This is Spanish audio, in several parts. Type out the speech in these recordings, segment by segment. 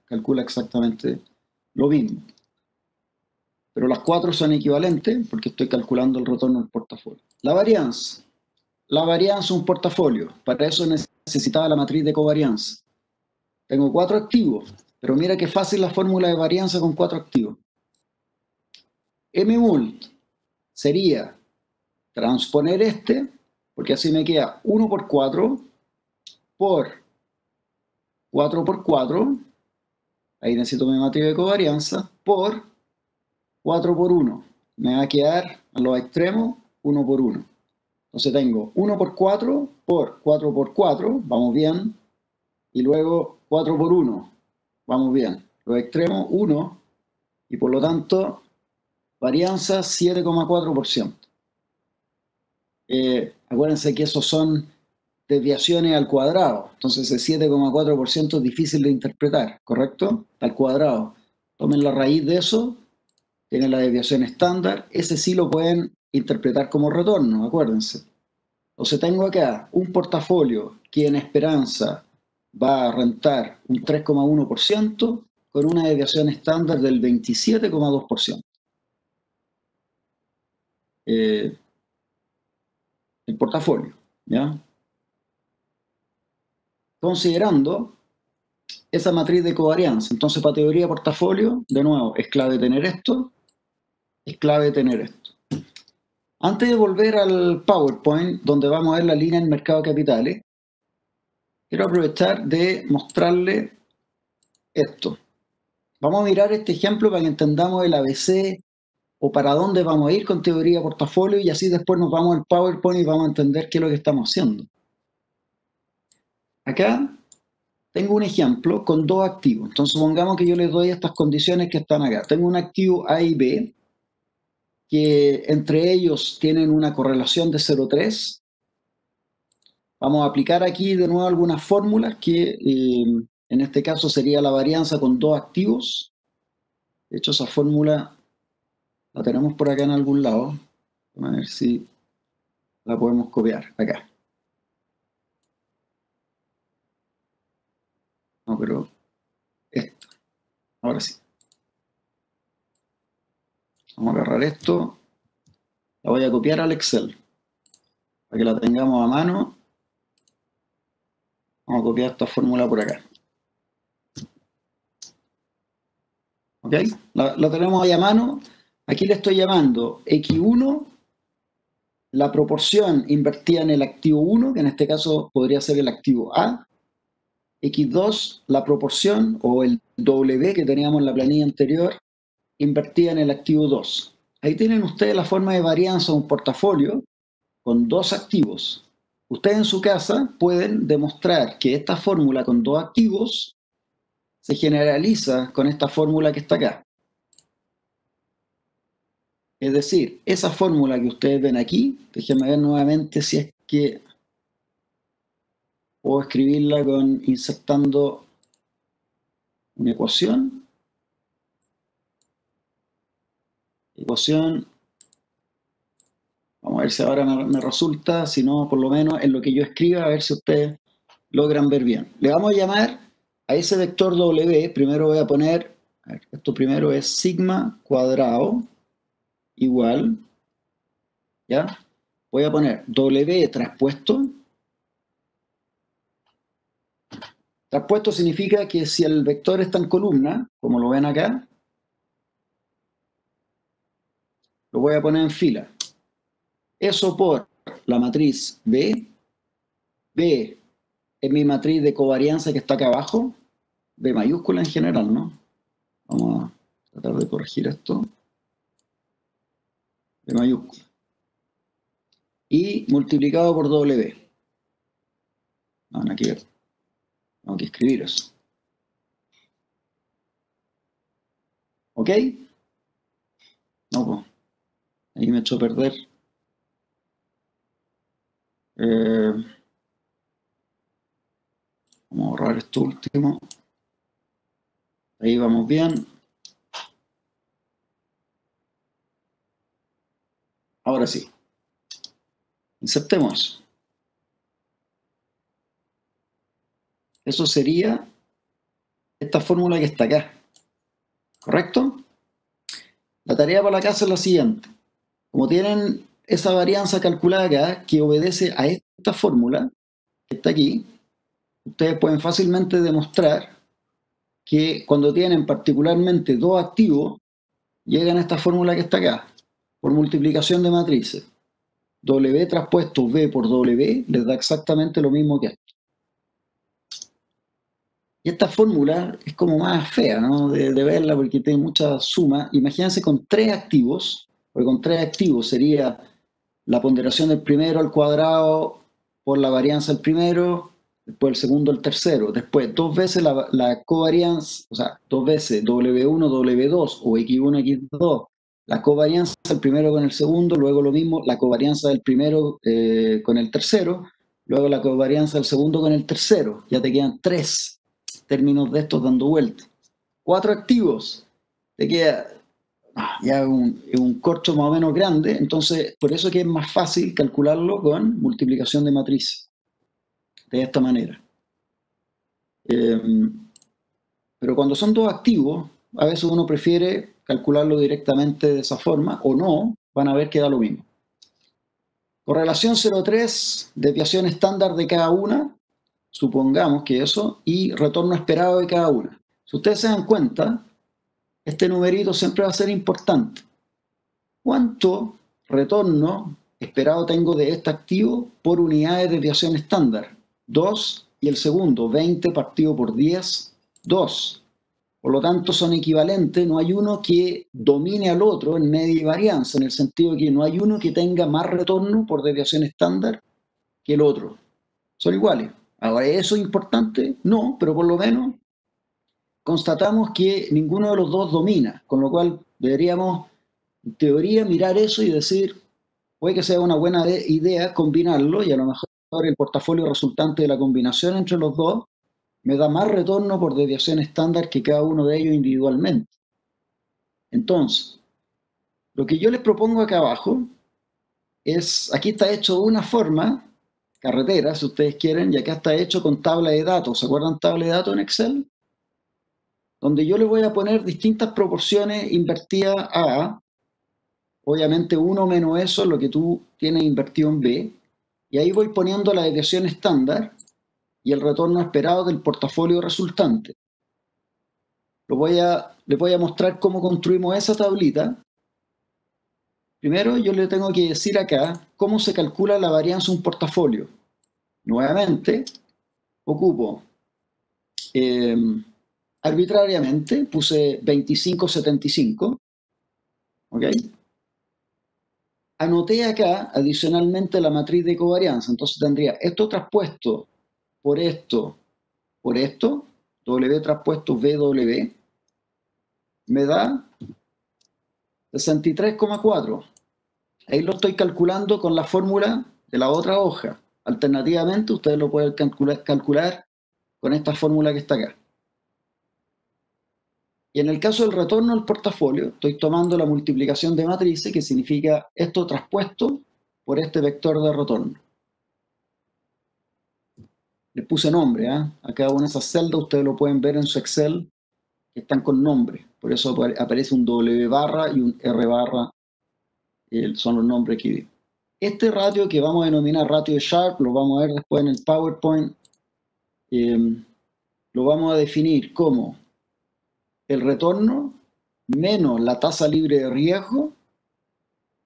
calcula exactamente lo mismo. Pero las 4 son equivalentes porque estoy calculando el retorno del portafolio. La varianza. La varianza es un portafolio. Para eso necesitaba la matriz de covarianza. Tengo 4 activos, pero mira qué fácil la fórmula de varianza con 4 activos. M-mult sería transponer porque así me queda 1 por 4 por 4 por 4, ahí necesito mi matriz de covarianza, por 4 por 1. Me va a quedar a los extremos 1 por 1. Entonces tengo 1 por 4 por 4 por 4, vamos bien, y luego 4 por 1, vamos bien. Los extremos 1, y por lo tanto, varianza 7,4%. Acuérdense que esos son desviaciones al cuadrado, entonces ese 7,4% es difícil de interpretar, ¿correcto? Al cuadrado. Tomen la raíz de eso, tienen la desviación estándar, ese sí lo pueden interpretar como retorno, acuérdense. Entonces tengo acá un portafolio que en esperanza va a rentar un 3,1% con una desviación estándar del 27,2%. El portafolio, ¿ya? Considerando esa matriz de covarianza. Entonces, para teoría de portafolio, de nuevo, es clave tener esto, es clave tener esto. Antes de volver al PowerPoint, donde vamos a ver la línea en mercado de capitales, quiero aprovechar de mostrarle esto. Vamos a mirar este ejemplo para que entendamos el ABC o para dónde vamos a ir con teoría de portafolio y así después nos vamos al PowerPoint y vamos a entender qué es lo que estamos haciendo. Acá tengo un ejemplo con 2 activos. Entonces supongamos que yo les doy estas condiciones que están acá. Tengo un activo A y B, que entre ellos tienen una correlación de 0,3. Vamos a aplicar aquí de nuevo algunas fórmulas que en este caso sería la varianza con 2 activos. De hecho, esa fórmula la tenemos por acá en algún lado. Vamos a ver si la podemos copiar acá. No, pero esta. Ahora sí. Vamos a agarrar esto. La voy a copiar al Excel para que la tengamos a mano. Vamos a copiar esta fórmula por acá. ¿Ok? La tenemos ahí a mano. Aquí le estoy llamando X1, la proporción invertida en el activo 1, que en este caso podría ser el activo A. X2, la proporción o el W que teníamos en la planilla anterior, invertida en el activo 2. Ahí tienen ustedes la forma de varianza de un portafolio con 2 activos. Ustedes en su casa pueden demostrar que esta fórmula con 2 activos se generaliza con esta fórmula que está acá. Es decir, esa fórmula que ustedes ven aquí, déjenme ver nuevamente si es que puedo escribirla insertando una ecuación. Ecuación. Vamos a ver si ahora me resulta, si no, por lo menos en lo que yo escriba, a ver si ustedes logran ver bien. Le vamos a llamar a ese vector W, primero voy a poner, a ver, esto primero es sigma cuadrado igual, ¿ya? Voy a poner W traspuesto. Traspuesto significa que si el vector está en columna, como lo ven acá, lo voy a poner en fila. Eso por la matriz B. B es mi matriz de covarianza que está acá abajo. B mayúscula en general, ¿no? Vamos a tratar de corregir esto. B mayúscula. Y multiplicado por W. No, no quiero. Tengo que escribir eso. ¿Ok? No, pues. Ahí me echó a perder. Vamos a borrar esto último. Ahí vamos bien. Ahora sí. Insertemos. Eso sería esta fórmula que está acá. ¿Correcto? La tarea para la casa es la siguiente. Como tienen esa varianza calculada acá, que obedece a esta fórmula, que está aquí, ustedes pueden fácilmente demostrar que cuando tienen particularmente dos activos, llegan a esta fórmula que está acá, por multiplicación de matrices. W traspuesto V por W les da exactamente lo mismo que esto. Y esta fórmula es como más fea, ¿no? de verla porque tiene mucha suma. Imagínense con tres activos, porque con tres activos sería la ponderación del primero al cuadrado por la varianza del primero, después el segundo al tercero, después dos veces la covarianza, o sea, dos veces W1, W2 o X1, X2, la covarianza del primero con el segundo, luego lo mismo, la covarianza del primero con el tercero, luego la covarianza del segundo con el tercero, ya te quedan tres términos de estos dando vuelta. Cuatro activos, te queda ya un corcho más o menos grande, entonces por eso que es más fácil calcularlo con multiplicación de matriz, de esta manera. Pero cuando son dos activos, a veces uno prefiere calcularlo directamente de esa forma, o no, van a ver que da lo mismo. Correlación 0,3, desviación estándar de cada una, supongamos que eso, y retorno esperado de cada una. Si ustedes se dan cuenta, este numerito siempre va a ser importante. ¿Cuánto retorno esperado tengo de este activo por unidad de desviación estándar? 2, y el segundo, 20 partido por 10, 2. Por lo tanto, son equivalentes, no hay uno que domine al otro en media y varianza, en el sentido de que no hay uno que tenga más retorno por desviación estándar que el otro. Son iguales. Ahora, ¿eso es importante? No, pero por lo menos constatamos que ninguno de los dos domina, con lo cual deberíamos, en teoría, mirar eso y decir, puede que sea una buena idea combinarlo y a lo mejor el portafolio resultante de la combinación entre los dos me da más retorno por desviación estándar que cada uno de ellos individualmente. Entonces, lo que yo les propongo acá abajo es, aquí está hecho de una forma, carretera si ustedes quieren, y acá está hecho con tabla de datos. ¿Se acuerdan tabla de datos en Excel? Donde yo le voy a poner distintas proporciones invertidas a A, obviamente 1 menos eso es lo que tú tienes invertido en B, y ahí voy poniendo la desviación estándar y el retorno esperado del portafolio resultante. Les voy a mostrar cómo construimos esa tablita. Primero yo le tengo que decir acá cómo se calcula la varianza de un portafolio. Nuevamente, ocupo arbitrariamente, puse 25,75, ¿ok? Anoté acá adicionalmente la matriz de covarianza, entonces tendría esto traspuesto por esto, W traspuesto VW, me da 63,4. Ahí lo estoy calculando con la fórmula de la otra hoja. Alternativamente, ustedes lo pueden calcular con esta fórmula que está acá. Y en el caso del retorno al portafolio, estoy tomando la multiplicación de matrices, que significa esto traspuesto por este vector de retorno. Les puse nombre, ¿eh? A cada una de esas celdas ustedes lo pueden ver en su Excel, que están con nombre. Por eso aparece un W barra y un R barra, son los nombres que vi. Este ratio que vamos a denominar ratio de Sharpe, lo vamos a ver después en el PowerPoint, lo vamos a definir como el retorno menos la tasa libre de riesgo.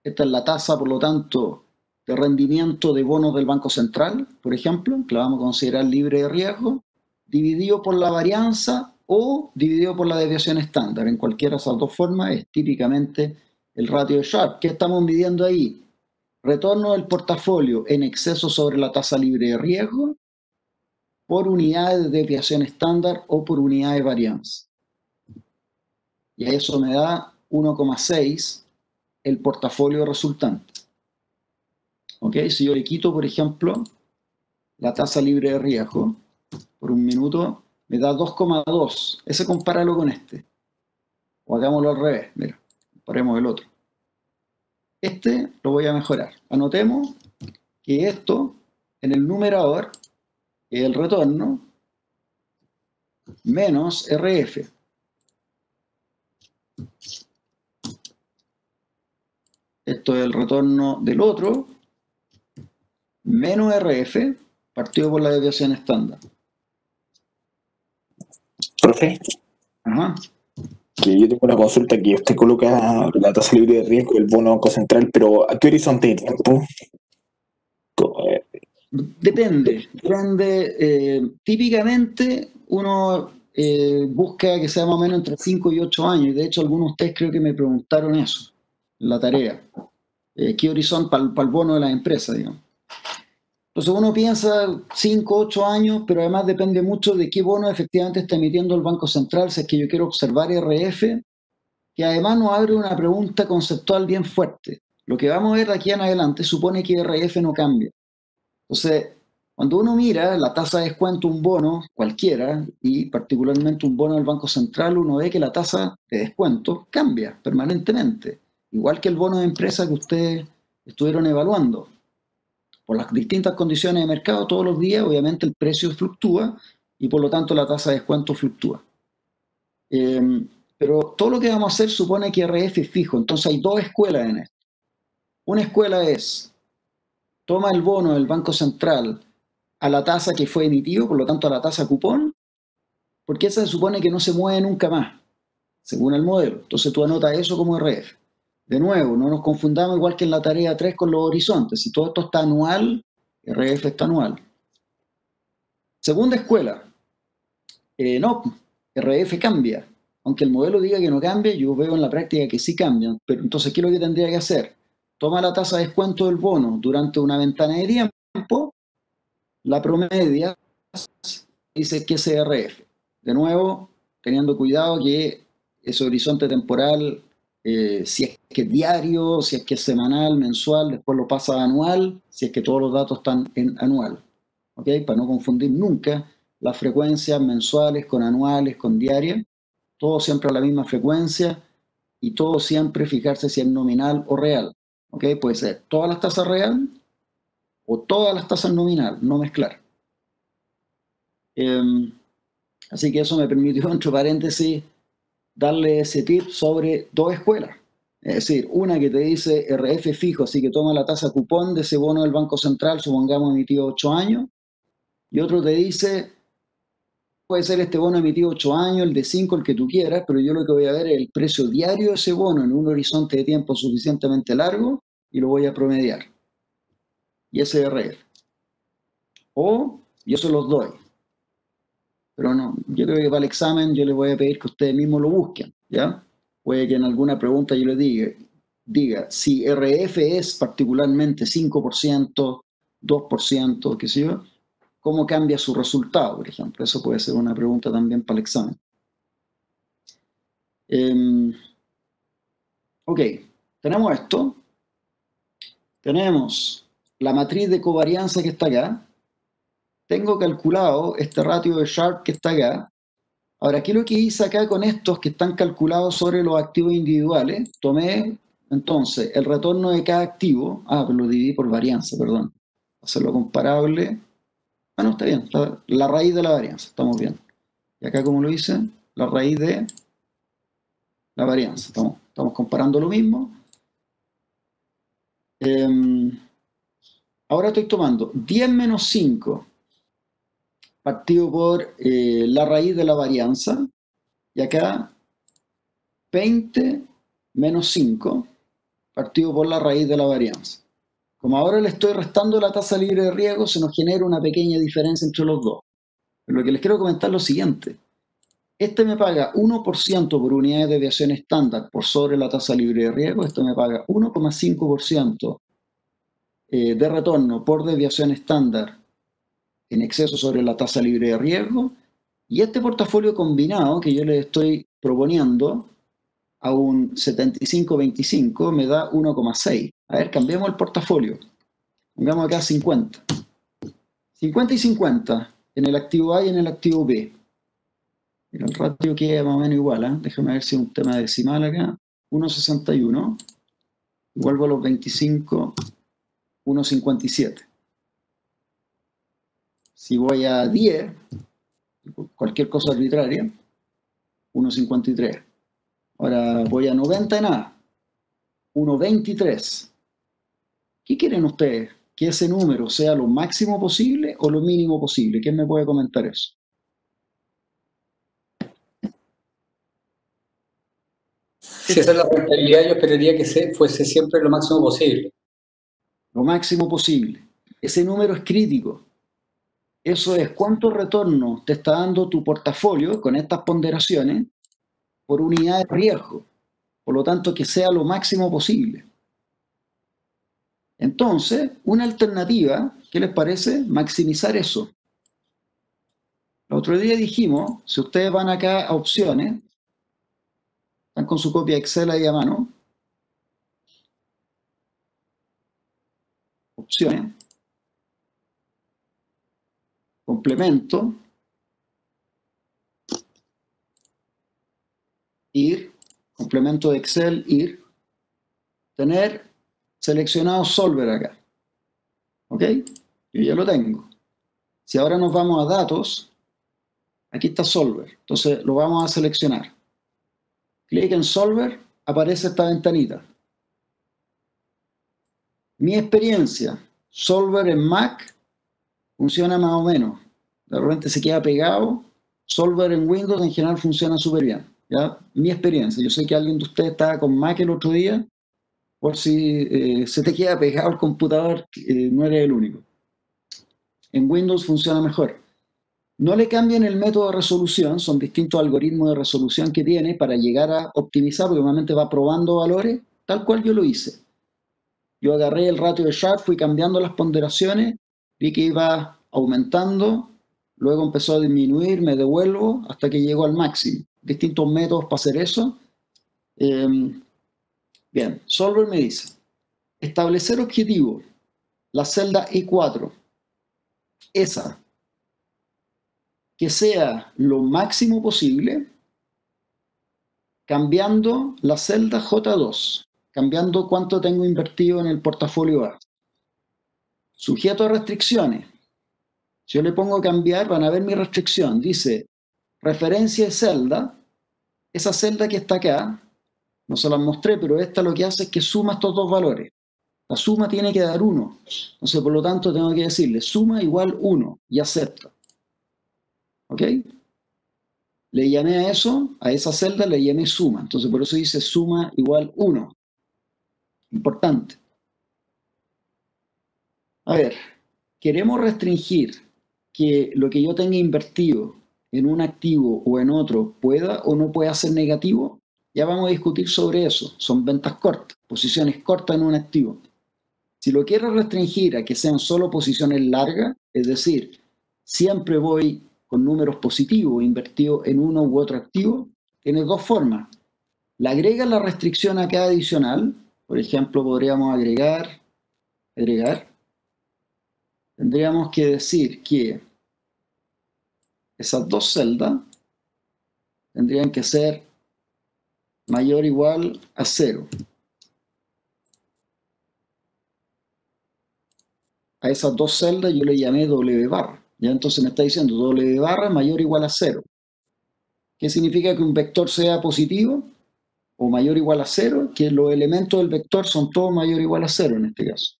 Esta es la tasa, por lo tanto, de rendimiento de bonos del Banco Central, por ejemplo, que la vamos a considerar libre de riesgo, dividido por la varianza o dividido por la desviación estándar. En cualquiera de esas dos formas es típicamente el ratio de Sharpe. ¿Qué estamos midiendo ahí? Retorno del portafolio en exceso sobre la tasa libre de riesgo por unidad de desviación estándar o por unidad de varianza. Y eso me da 1,6 el portafolio resultante. ¿Ok? Si yo le quito, por ejemplo, la tasa libre de riesgo por un minuto, me da 2,2. Ese compáralo con este. O hagámoslo al revés. Mira, comparemos el otro. Este lo voy a mejorar. Anotemos que esto, en el numerador, es el retorno, menos RF. Esto es el retorno del otro, menos RF, partido por la desviación estándar. Profe, Ajá. que yo tengo una consulta que usted coloca la tasa libre de riesgo del bono Banco Central, pero ¿a qué horizonte de tiempo? Depende. Típicamente uno busca que sea más o menos entre 5 y 8 años. Y de hecho, algunos de ustedes creo que me preguntaron eso en la tarea. ¿Qué horizonte para el bono de la empresa, digamos? Entonces uno piensa 5, 8 años, pero además depende mucho de qué bono efectivamente está emitiendo el Banco Central. Si es que yo quiero observar RF, que además nos abre una pregunta conceptual bien fuerte. Lo que vamos a ver de aquí en adelante supone que RF no cambia. Entonces, cuando uno mira la tasa de descuento de un bono cualquiera, y particularmente un bono del Banco Central, uno ve que la tasa de descuento cambia permanentemente, igual que el bono de empresa que ustedes estuvieron evaluando. Por las distintas condiciones de mercado, todos los días, obviamente, el precio fluctúa y por lo tanto la tasa de descuento fluctúa. Pero todo lo que vamos a hacer supone que RF es fijo. Entonces hay dos escuelas en esto. Una escuela es, toma el bono del Banco Central a la tasa que fue emitido, por lo tanto a la tasa cupón, porque esa se supone que no se mueve nunca más, según el modelo. Entonces tú anotas eso como RF. De nuevo, no nos confundamos igual que en la tarea 3 con los horizontes. Si todo esto está anual, RF está anual. Segunda escuela, no, RF cambia. Aunque el modelo diga que no cambia, yo veo en la práctica que sí cambian. Pero entonces, ¿qué es lo que tendría que hacer? Toma la tasa de descuento del bono durante una ventana de tiempo, la promedia, dice que es RF. De nuevo, teniendo cuidado que ese horizonte temporal, si es que es diario, si es que es semanal, mensual, después lo pasa a anual, si es que todos los datos están en anual. ¿Ok? Para no confundir nunca las frecuencias mensuales con anuales, con diarias, todo siempre a la misma frecuencia y todo siempre fijarse si es nominal o real. ¿Ok? Puede ser todas las tasas real o todas las tasas nominal, no mezclar. Así que eso me permitió, entre paréntesis, darle ese tip sobre dos escuelas. Es decir, una que te dice RF fijo, así que toma la tasa cupón de ese bono del Banco Central, supongamos emitido 8 años, y otro te dice, puede ser este bono emitido 8 años, el de 5, el que tú quieras, pero yo lo que voy a ver es el precio diario de ese bono en un horizonte de tiempo suficientemente largo y lo voy a promediar. Y ese es RF. O yo se los doy. Pero no, yo creo que para el examen yo les voy a pedir que ustedes mismos lo busquen, ¿ya? Puede que en alguna pregunta yo les diga si RF es particularmente 5%, 2%, qué sé yo, ¿cómo cambia su resultado, por ejemplo? Eso puede ser una pregunta también para el examen. Ok, tenemos esto. Tenemos la matriz de covarianza que está acá. Tengo calculado este ratio de Sharpe que está acá. Ahora, ¿qué es lo que hice acá con estos que están calculados sobre los activos individuales? Tomé, entonces, el retorno de cada activo. Pues lo dividí por varianza, perdón. Hacerlo comparable. Bueno, está bien. La raíz de la varianza, estamos bien. Y acá, como lo hice, la raíz de la varianza. Estamos comparando lo mismo. Ahora estoy tomando 10 menos 5 partido por la raíz de la varianza. Y acá 20 menos 5 partido por la raíz de la varianza. Como ahora le estoy restando la tasa libre de riesgo, se nos genera una pequeña diferencia entre los dos. Pero lo que les quiero comentar es lo siguiente. Este me paga 1% por unidades de desviación estándar por sobre la tasa libre de riesgo. Esto me paga 1,5% de retorno por desviación estándar en exceso sobre la tasa libre de riesgo. Y este portafolio combinado que yo les estoy proponiendo a un 75-25 me da 1,6. A ver, cambiemos el portafolio. Pongamos acá 50. 50 y 50 en el activo A y en el activo B. Mira, el ratio queda más o menos igual. Déjame ver si es un tema decimal acá. 1,61. Vuelvo a los 25. 1,57. Si voy a 10, cualquier cosa arbitraria, 1,53. Ahora voy a 90 en A, 1,23. ¿Qué quieren ustedes? ¿Que ese número sea lo máximo posible o lo mínimo posible? ¿Quién me puede comentar eso? Si esa es la rentabilidad, yo esperaría que fuese siempre lo máximo posible. Lo máximo posible. Ese número es crítico. Eso es cuánto retorno te está dando tu portafolio con estas ponderaciones por unidad de riesgo. Por lo tanto, que sea lo máximo posible. Entonces, una alternativa, ¿qué les parece? Maximizar eso. El otro día dijimos, si ustedes van acá a opciones, están con su copia Excel ahí a mano, opciones, complemento, ir, complemento de Excel, ir, tener seleccionado Solver acá. ¿Ok? Yo ya lo tengo. Si ahora nos vamos a datos, aquí está Solver. Entonces lo vamos a seleccionar. Clic en Solver, aparece esta ventanita. Mi experiencia, Solver en Mac funciona más o menos. De repente se queda pegado. Solver en Windows en general funciona súper bien. ¿Ya? Mi experiencia. Yo sé que alguien de ustedes estaba con Mac el otro día. Por si se te queda pegado el computador, no eres el único. En Windows funciona mejor. No le cambien el método de resolución, son distintos algoritmos de resolución que tiene para llegar a optimizar, porque normalmente va probando valores, tal cual yo lo hice. Yo agarré el ratio de Sharpe, fui cambiando las ponderaciones, vi que iba aumentando, luego empezó a disminuir, me devuelvo hasta que llegó al máximo. Distintos métodos para hacer eso. Bien, Solver me dice, establecer objetivo, la celda E4, esa, que sea lo máximo posible, cambiando la celda J2, cambiando cuánto tengo invertido en el portafolio A. Sujeto a restricciones. Si yo le pongo cambiar, van a ver mi restricción. Dice, referencia de celda, esa celda que está acá, no se las mostré, pero esta lo que hace es que suma estos dos valores. La suma tiene que dar 1. Entonces, por lo tanto, tengo que decirle suma igual 1 y acepta. ¿Ok? Le llamé a eso, a esa celda le llamé suma. Entonces, por eso dice suma igual 1. Importante. A ver, queremos restringir que lo que yo tenga invertido en un activo o en otro pueda o no pueda ser negativo. Ya vamos a discutir sobre eso. Son ventas cortas, posiciones cortas en un activo. Si lo quiero restringir a que sean solo posiciones largas, es decir, siempre voy con números positivos invertidos en uno u otro activo, tiene dos formas. Le agrega la restricción acá adicional. Por ejemplo, podríamos agregar. Tendríamos que decir que esas dos celdas tendrían que ser mayor o igual a 0. A esas dos celdas yo le llamé W barra. Ya entonces me está diciendo W barra mayor o igual a 0. ¿Qué significa que un vector sea positivo o mayor o igual a 0? Que los elementos del vector son todos mayor o igual a 0 en este caso.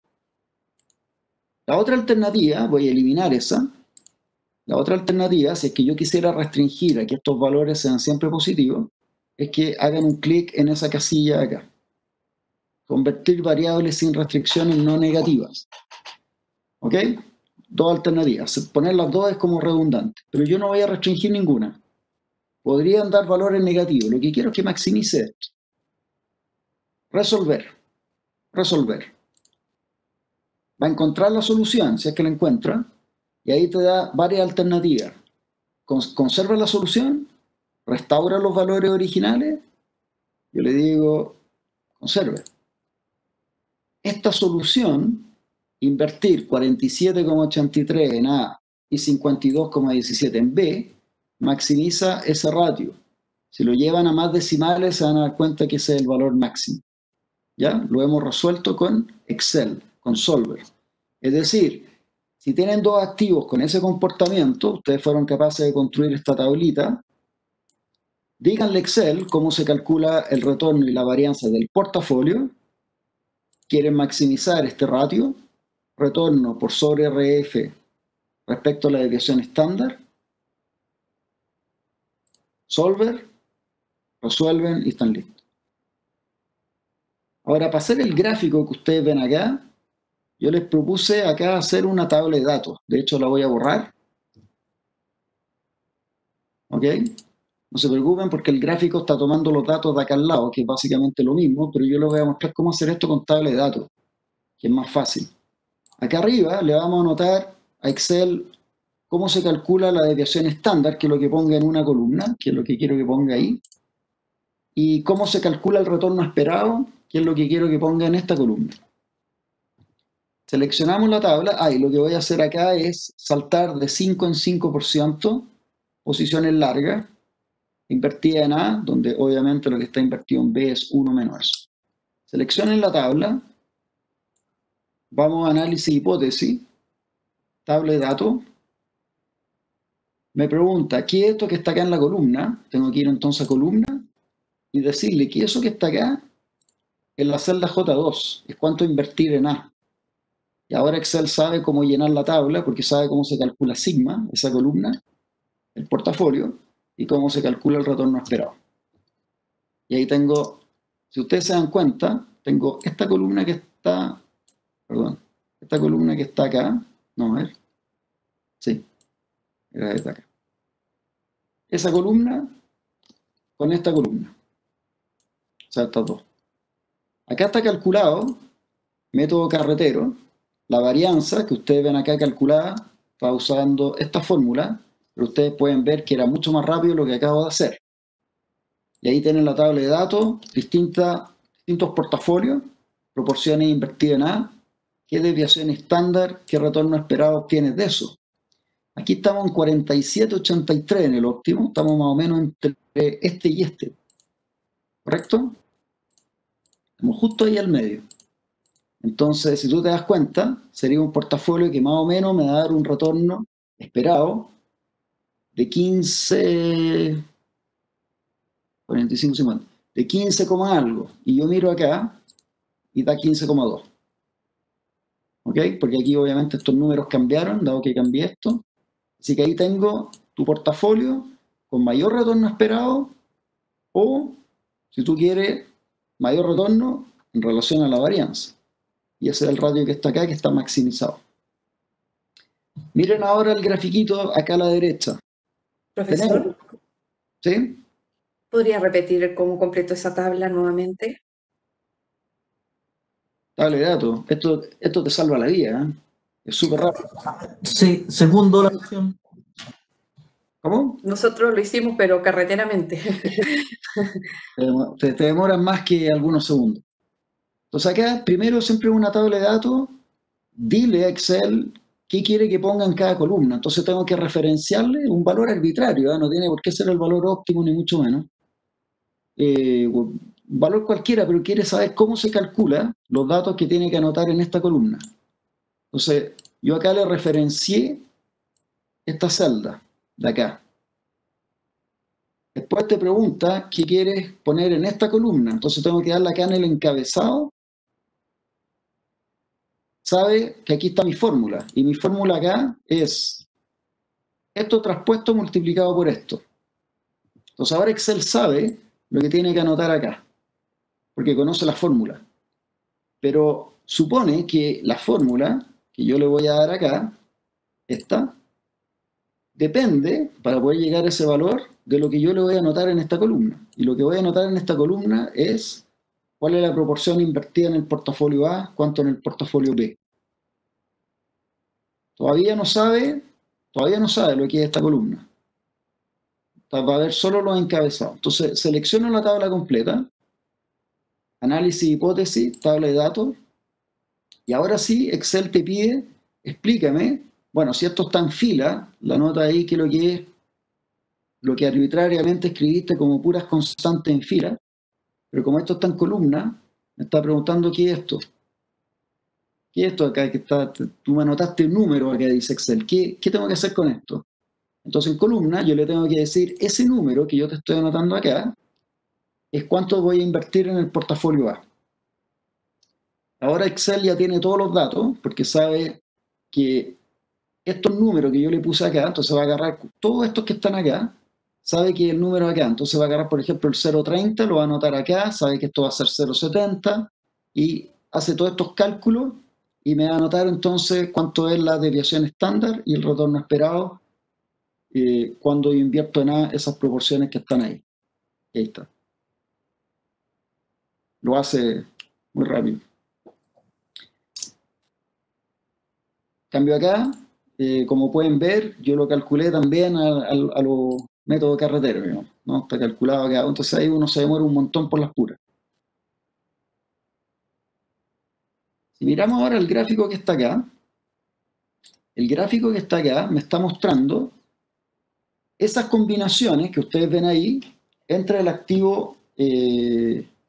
La otra alternativa, voy a eliminar esa. La otra alternativa, si es que yo quisiera restringir a que estos valores sean siempre positivos, es que hagan un clic en esa casilla de acá. Convertir variables sin restricciones no negativas. ¿Ok? Dos alternativas. Poner las dos es como redundante. Pero yo no voy a restringir ninguna. Podrían dar valores negativos. Lo que quiero es que maximice esto. Resolver. Resolver. Va a encontrar la solución, si es que la encuentra, y ahí te da varias alternativas. Conserva la solución, restaura los valores originales, yo le digo, conserve. Esta solución, invertir 47,83 en A y 52,17 en B, maximiza ese ratio. Si lo llevan a más decimales, se van a dar cuenta que ese es el valor máximo. ¿Ya? Lo hemos resuelto con Excel, con Solver. Es decir, Si tienen dos activos con ese comportamiento, ustedes fueron capaces de construir esta tablita, díganle a Excel cómo se calcula el retorno y la varianza del portafolio. Quieren maximizar este ratio, retorno por sobre RF respecto a la desviación estándar. Solver, resuelven y están listos. Ahora, para hacer el gráfico que ustedes ven acá, yo les propuse acá hacer una tabla de datos. De hecho, la voy a borrar. ¿Ok? No se preocupen porque el gráfico está tomando los datos de acá al lado, que es básicamente lo mismo, pero yo les voy a mostrar cómo hacer esto con tabla de datos, que es más fácil. Acá arriba le vamos a anotar a Excel cómo se calcula la desviación estándar, que es lo que ponga en una columna, que es lo que quiero que ponga ahí, y cómo se calcula el retorno esperado, que es lo que quiero que ponga en esta columna. Seleccionamos la tabla, y lo que voy a hacer acá es saltar de 5 en 5%, posiciones largas, invertida en A, donde obviamente lo que está invertido en B es 1 menos eso. Seleccionen la tabla, vamos a análisis hipótesis, tabla de datos. Me pregunta, ¿qué es esto que está acá en la columna? Tengo que ir entonces a columna y decirle que eso que está acá en la celda J2 es cuánto invertir en A. Y ahora Excel sabe cómo llenar la tabla porque sabe cómo se calcula sigma, esa columna, el portafolio, y cómo se calcula el retorno esperado. Y ahí tengo, si ustedes se dan cuenta, tengo esta columna que está, esta columna que está acá, no, a ver, sí, era esta acá. Esa columna con esta columna, o sea, estas dos. Acá está calculado, método carretero, la varianza que ustedes ven acá calculada, está usando esta fórmula, pero ustedes pueden ver que era mucho más rápido lo que acabo de hacer. Y ahí tienen la tabla de datos, distintos portafolios, proporciones invertidas en A, qué desviación estándar, qué retorno esperado obtienes de eso. Aquí estamos en 47,83 en el óptimo, estamos más o menos entre este y este. ¿Correcto? Estamos justo ahí al medio. Entonces, si tú te das cuenta, sería un portafolio que más o menos me va a dar un retorno esperado de 15, 45, 50, de 15, algo. Y yo miro acá y da 15,2. ¿Ok? Porque aquí obviamente estos números cambiaron, dado que cambié esto. Así que ahí tengo tu portafolio con mayor retorno esperado o, si tú quieres, mayor retorno en relación a la varianza. Y ese es el ratio que está acá, que está maximizado. Miren ahora el grafiquito acá a la derecha. Profesor, ¿Sí? ¿podría repetir cómo completo esa tabla nuevamente? Tabla de datos. Esto te salva la vida, ¿eh? Es súper rápido. Sí, segundo la opción. ¿Cómo? Nosotros lo hicimos, pero carreteramente. Te demoran más que algunos segundos. Entonces acá, primero siempre una tabla de datos, dile a Excel qué quiere que ponga en cada columna. Entonces tengo que referenciarle un valor arbitrario, ¿eh? No tiene por qué ser el valor óptimo ni mucho menos. Un valor cualquiera, pero quiere saber cómo se calcula los datos que tiene que anotar en esta columna. Entonces, yo acá le referencié esta celda de acá. Después te pregunta qué quieres poner en esta columna. Entonces tengo que darle acá en el encabezado. Sabe que aquí está mi fórmula. Y mi fórmula acá es esto traspuesto multiplicado por esto. Entonces ahora Excel sabe lo que tiene que anotar acá. Porque conoce la fórmula. Pero supone que la fórmula que yo le voy a dar acá, esta, depende, para poder llegar a ese valor, de lo que yo le voy a anotar en esta columna. Y lo que voy a anotar en esta columna es cuál es la proporción invertida en el portafolio A, cuánto en el portafolio B. Todavía no sabe lo que es esta columna. Va a ver solo los encabezados. Entonces, selecciono la tabla completa, análisis hipótesis, tabla de datos, y ahora sí, Excel te pide, explícame, bueno, si esto está en fila, la nota ahí que es lo que arbitrariamente escribiste como puras constantes en fila, pero como esto está en columna, me está preguntando qué es esto. ¿Qué es esto acá que está? Tú me anotaste un número acá, dice Excel. ¿Qué tengo que hacer con esto? Entonces en columna yo le tengo que decir, ese número que yo te estoy anotando acá es cuánto voy a invertir en el portafolio A. Ahora Excel ya tiene todos los datos porque sabe que estos números que yo le puse acá, entonces va a agarrar todos estos que están acá, sabe que el número acá, entonces va a agarrar por ejemplo el 0,30, lo va a anotar acá, sabe que esto va a ser 0,70 y hace todos estos cálculos y me va a anotar entonces cuánto es la desviación estándar y el retorno esperado cuando yo invierto en A esas proporciones que están ahí. Y ahí está. Lo hace muy rápido. Cambio acá, como pueden ver, yo lo calculé también a los métodos carreteros, digamos, ¿no? Está calculado acá, entonces ahí uno se demora un montón por las puras. Si miramos ahora el gráfico que está acá, el gráfico que está acá me está mostrando esas combinaciones que ustedes ven ahí entre el activo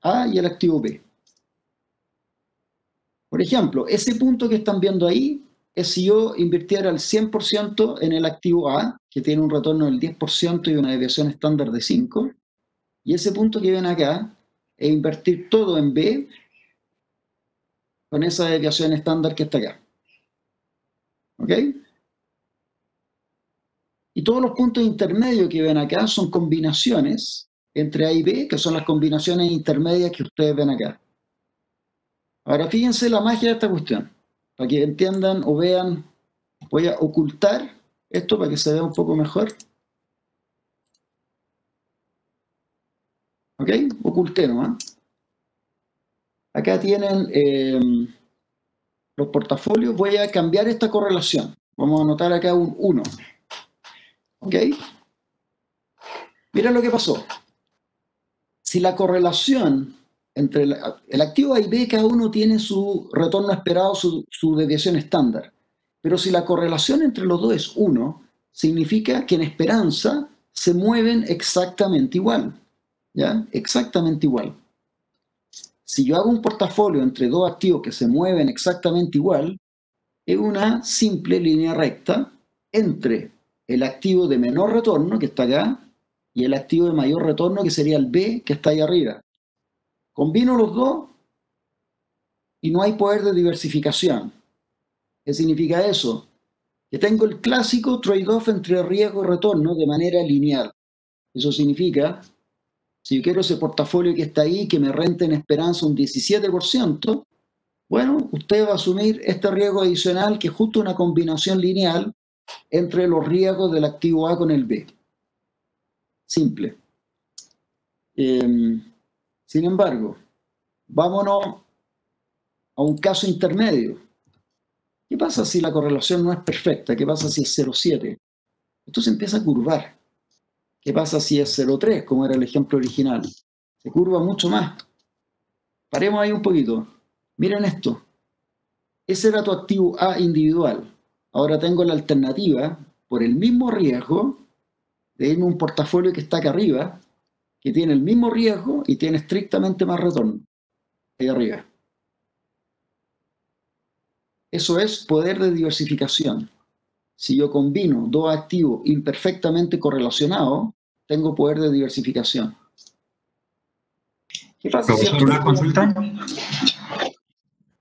A y el activo B. Por ejemplo, ese punto que están viendo ahí es si yo invirtiera el 100% en el activo A, que tiene un retorno del 10% y una desviación estándar de 5, y ese punto que ven acá es invertir todo en B con esa desviación estándar que está acá. ¿Ok? Y todos los puntos intermedios que ven acá son combinaciones entre A y B, que son las combinaciones intermedias que ustedes ven acá. Ahora fíjense la magia de esta cuestión, para que entiendan o vean. Voy a ocultar esto para que se vea un poco mejor. ¿Ok? Oculté nomás. Acá tienen los portafolios. Voy a cambiar esta correlación. Vamos a anotar acá un 1. ¿Ok? Mira lo que pasó. Si la correlación entre el activo A y B, cada uno tiene su retorno esperado, su desviación estándar. Pero si la correlación entre los dos es 1, significa que en esperanza se mueven exactamente igual. ¿Ya? Exactamente igual. Si yo hago un portafolio entre dos activos que se mueven exactamente igual, es una simple línea recta entre el activo de menor retorno, que está acá, y el activo de mayor retorno, que sería el B, que está ahí arriba. Combino los dos y no hay poder de diversificación. ¿Qué significa eso? Que tengo el clásico trade-off entre riesgo y retorno de manera lineal. Eso significa, si yo quiero ese portafolio que está ahí, que me rente en esperanza un 17%, bueno, usted va a asumir este riesgo adicional, que es justo una combinación lineal entre los riesgos del activo A con el B. Simple. Sin embargo, vámonos a un caso intermedio. ¿Qué pasa si la correlación no es perfecta? ¿Qué pasa si es 0,7? Esto se empieza a curvar. ¿Qué pasa si es 0,3, como era el ejemplo original? Se curva mucho más. Paremos ahí un poquito. Miren esto. Ese era tu activo A individual. Ahora tengo la alternativa, por el mismo riesgo, de irme a un portafolio que está acá arriba, que tiene el mismo riesgo y tiene estrictamente más retorno. Ahí arriba. Eso es poder de diversificación. Si yo combino dos activos imperfectamente correlacionados, tengo poder de diversificación. ¿Qué pasa si ¿Profesor, una consulta?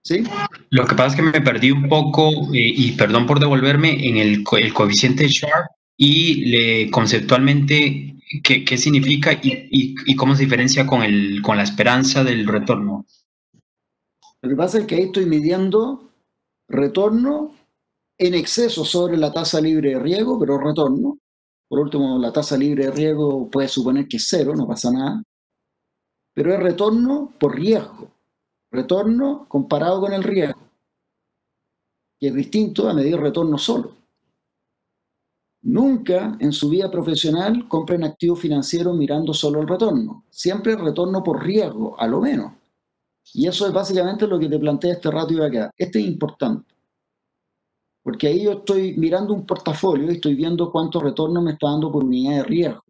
¿Sí? Lo que pasa es que me perdí un poco, y perdón por devolverme, en el coeficiente Sharpe y conceptualmente qué significa y cómo se diferencia con la esperanza del retorno. Lo que pasa es que ahí estoy midiendo retorno en exceso sobre la tasa libre de riesgo, pero retorno. Por último, la tasa libre de riesgo puede suponer que es 0, no pasa nada. Pero es retorno por riesgo. Retorno comparado con el riesgo. Que es distinto a medir retorno solo. Nunca en su vida profesional compren activos financieros mirando solo el retorno. Siempre retorno por riesgo, a lo menos. Y eso es básicamente lo que te plantea este ratio de acá. Este es importante. Porque ahí yo estoy mirando un portafolio y estoy viendo cuánto retorno me está dando por unidad de riesgo.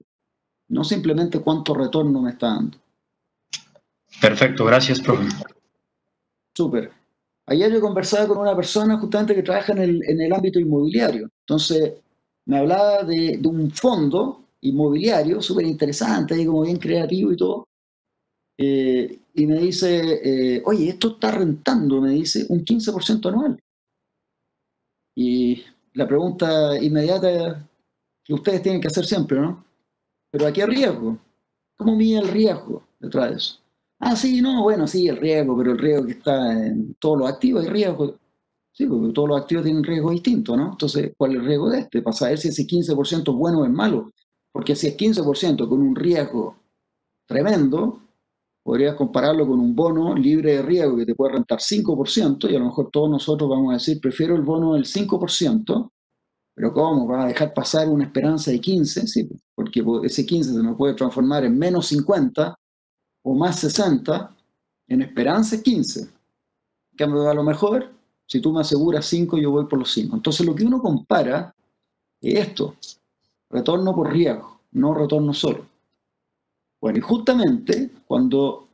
No simplemente cuánto retorno me está dando. Perfecto, gracias, profe. Súper. Ayer yo conversaba con una persona justamente que trabaja en el ámbito inmobiliario. Entonces, me hablaba de un fondo inmobiliario súper interesante, ahí como bien creativo y todo. Y me dice, oye, esto está rentando, me dice, un 15% anual. Y la pregunta inmediata que ustedes tienen que hacer siempre, ¿no? ¿Pero a qué riesgo? ¿Cómo mide el riesgo detrás de eso? Ah, sí, no, bueno, sí, el riesgo, pero el riesgo que está en todos los activos, hay riesgo. Sí, porque todos los activos tienen riesgo distinto, ¿no? Entonces, ¿cuál es el riesgo de este? Para saber si ese 15% es bueno o es malo. Porque si es 15% con un riesgo tremendo, podrías compararlo con un bono libre de riesgo que te puede rentar 5% y a lo mejor todos nosotros vamos a decir, prefiero el bono del 5%, pero ¿cómo? ¿Vas a dejar pasar una esperanza de 15? Sí, porque ese 15 se me puede transformar en menos 50 o más 60, en esperanza es 15. En cambio, a lo mejor, si tú me aseguras 5, yo voy por los 5. Entonces, lo que uno compara es esto, retorno por riesgo, no retorno solo. Bueno, y justamente cuando,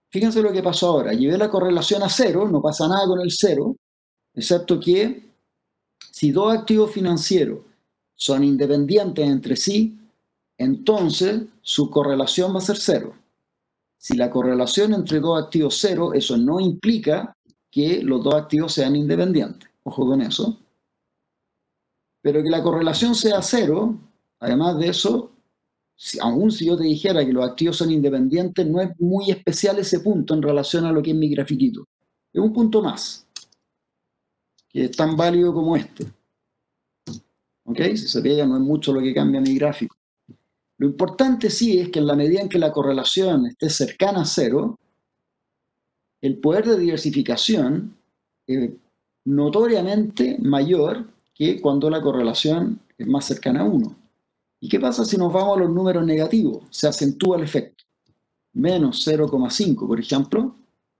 fíjense lo que pasó ahora, llevé la correlación a 0, no pasa nada con el 0, excepto que si dos activos financieros son independientes entre sí, entonces su correlación va a ser 0. Si la correlación entre dos activos es 0, eso no implica que los dos activos sean independientes. Ojo con eso. Pero que la correlación sea 0, además de eso, aún si yo te dijera que los activos son independientes, no es muy especial ese punto en relación a lo que es mi grafiquito. Es un punto más, que es tan válido como este. ¿Ok? Si se veía, no es mucho lo que cambia mi gráfico. Lo importante sí es que en la medida en que la correlación esté cercana a 0, el poder de diversificación es notoriamente mayor que cuando la correlación es más cercana a 1. ¿Y qué pasa si nos vamos a los números negativos? Se acentúa el efecto. Menos 0,5, por ejemplo,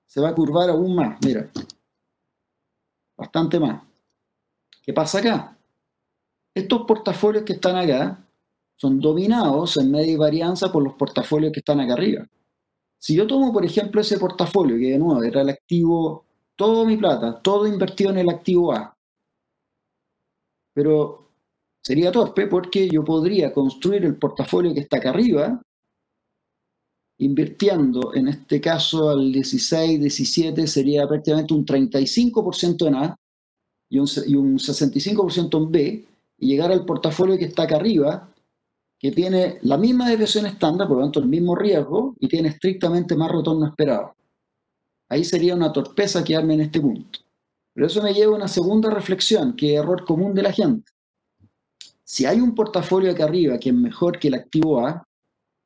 se va a curvar aún más, mira, bastante más. ¿Qué pasa acá? Estos portafolios que están acá son dominados en media y varianza por los portafolios que están acá arriba. Si yo tomo, por ejemplo, ese portafolio, que de nuevo era el activo, toda mi plata, todo invertido en el activo A, pero sería torpe porque yo podría construir el portafolio que está acá arriba, invirtiendo, en este caso al 16, 17, sería prácticamente un 35% en A y un 65% en B, y llegar al portafolio que está acá arriba, que tiene la misma desviación estándar, por lo tanto el mismo riesgo, y tiene estrictamente más retorno esperado. Ahí sería una torpeza quedarme en este punto. Pero eso me lleva a una segunda reflexión, que es error común de la gente. Si hay un portafolio acá arriba que es mejor que el activo A,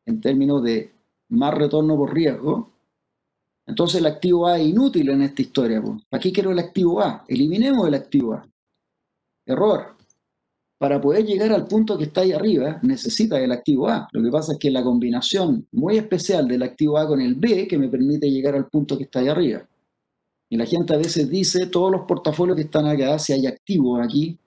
en términos de más retorno por riesgo, entonces el activo A es inútil en esta historia. ¿Para qué quiero el activo A? Eliminemos el activo A. Error. Para poder llegar al punto que está ahí arriba, necesita el activo A. Lo que pasa es que la combinación muy especial del activo A con el B que me permite llegar al punto que está ahí arriba. Y la gente a veces dice, todos los portafolios que están acá, si hay activos aquí,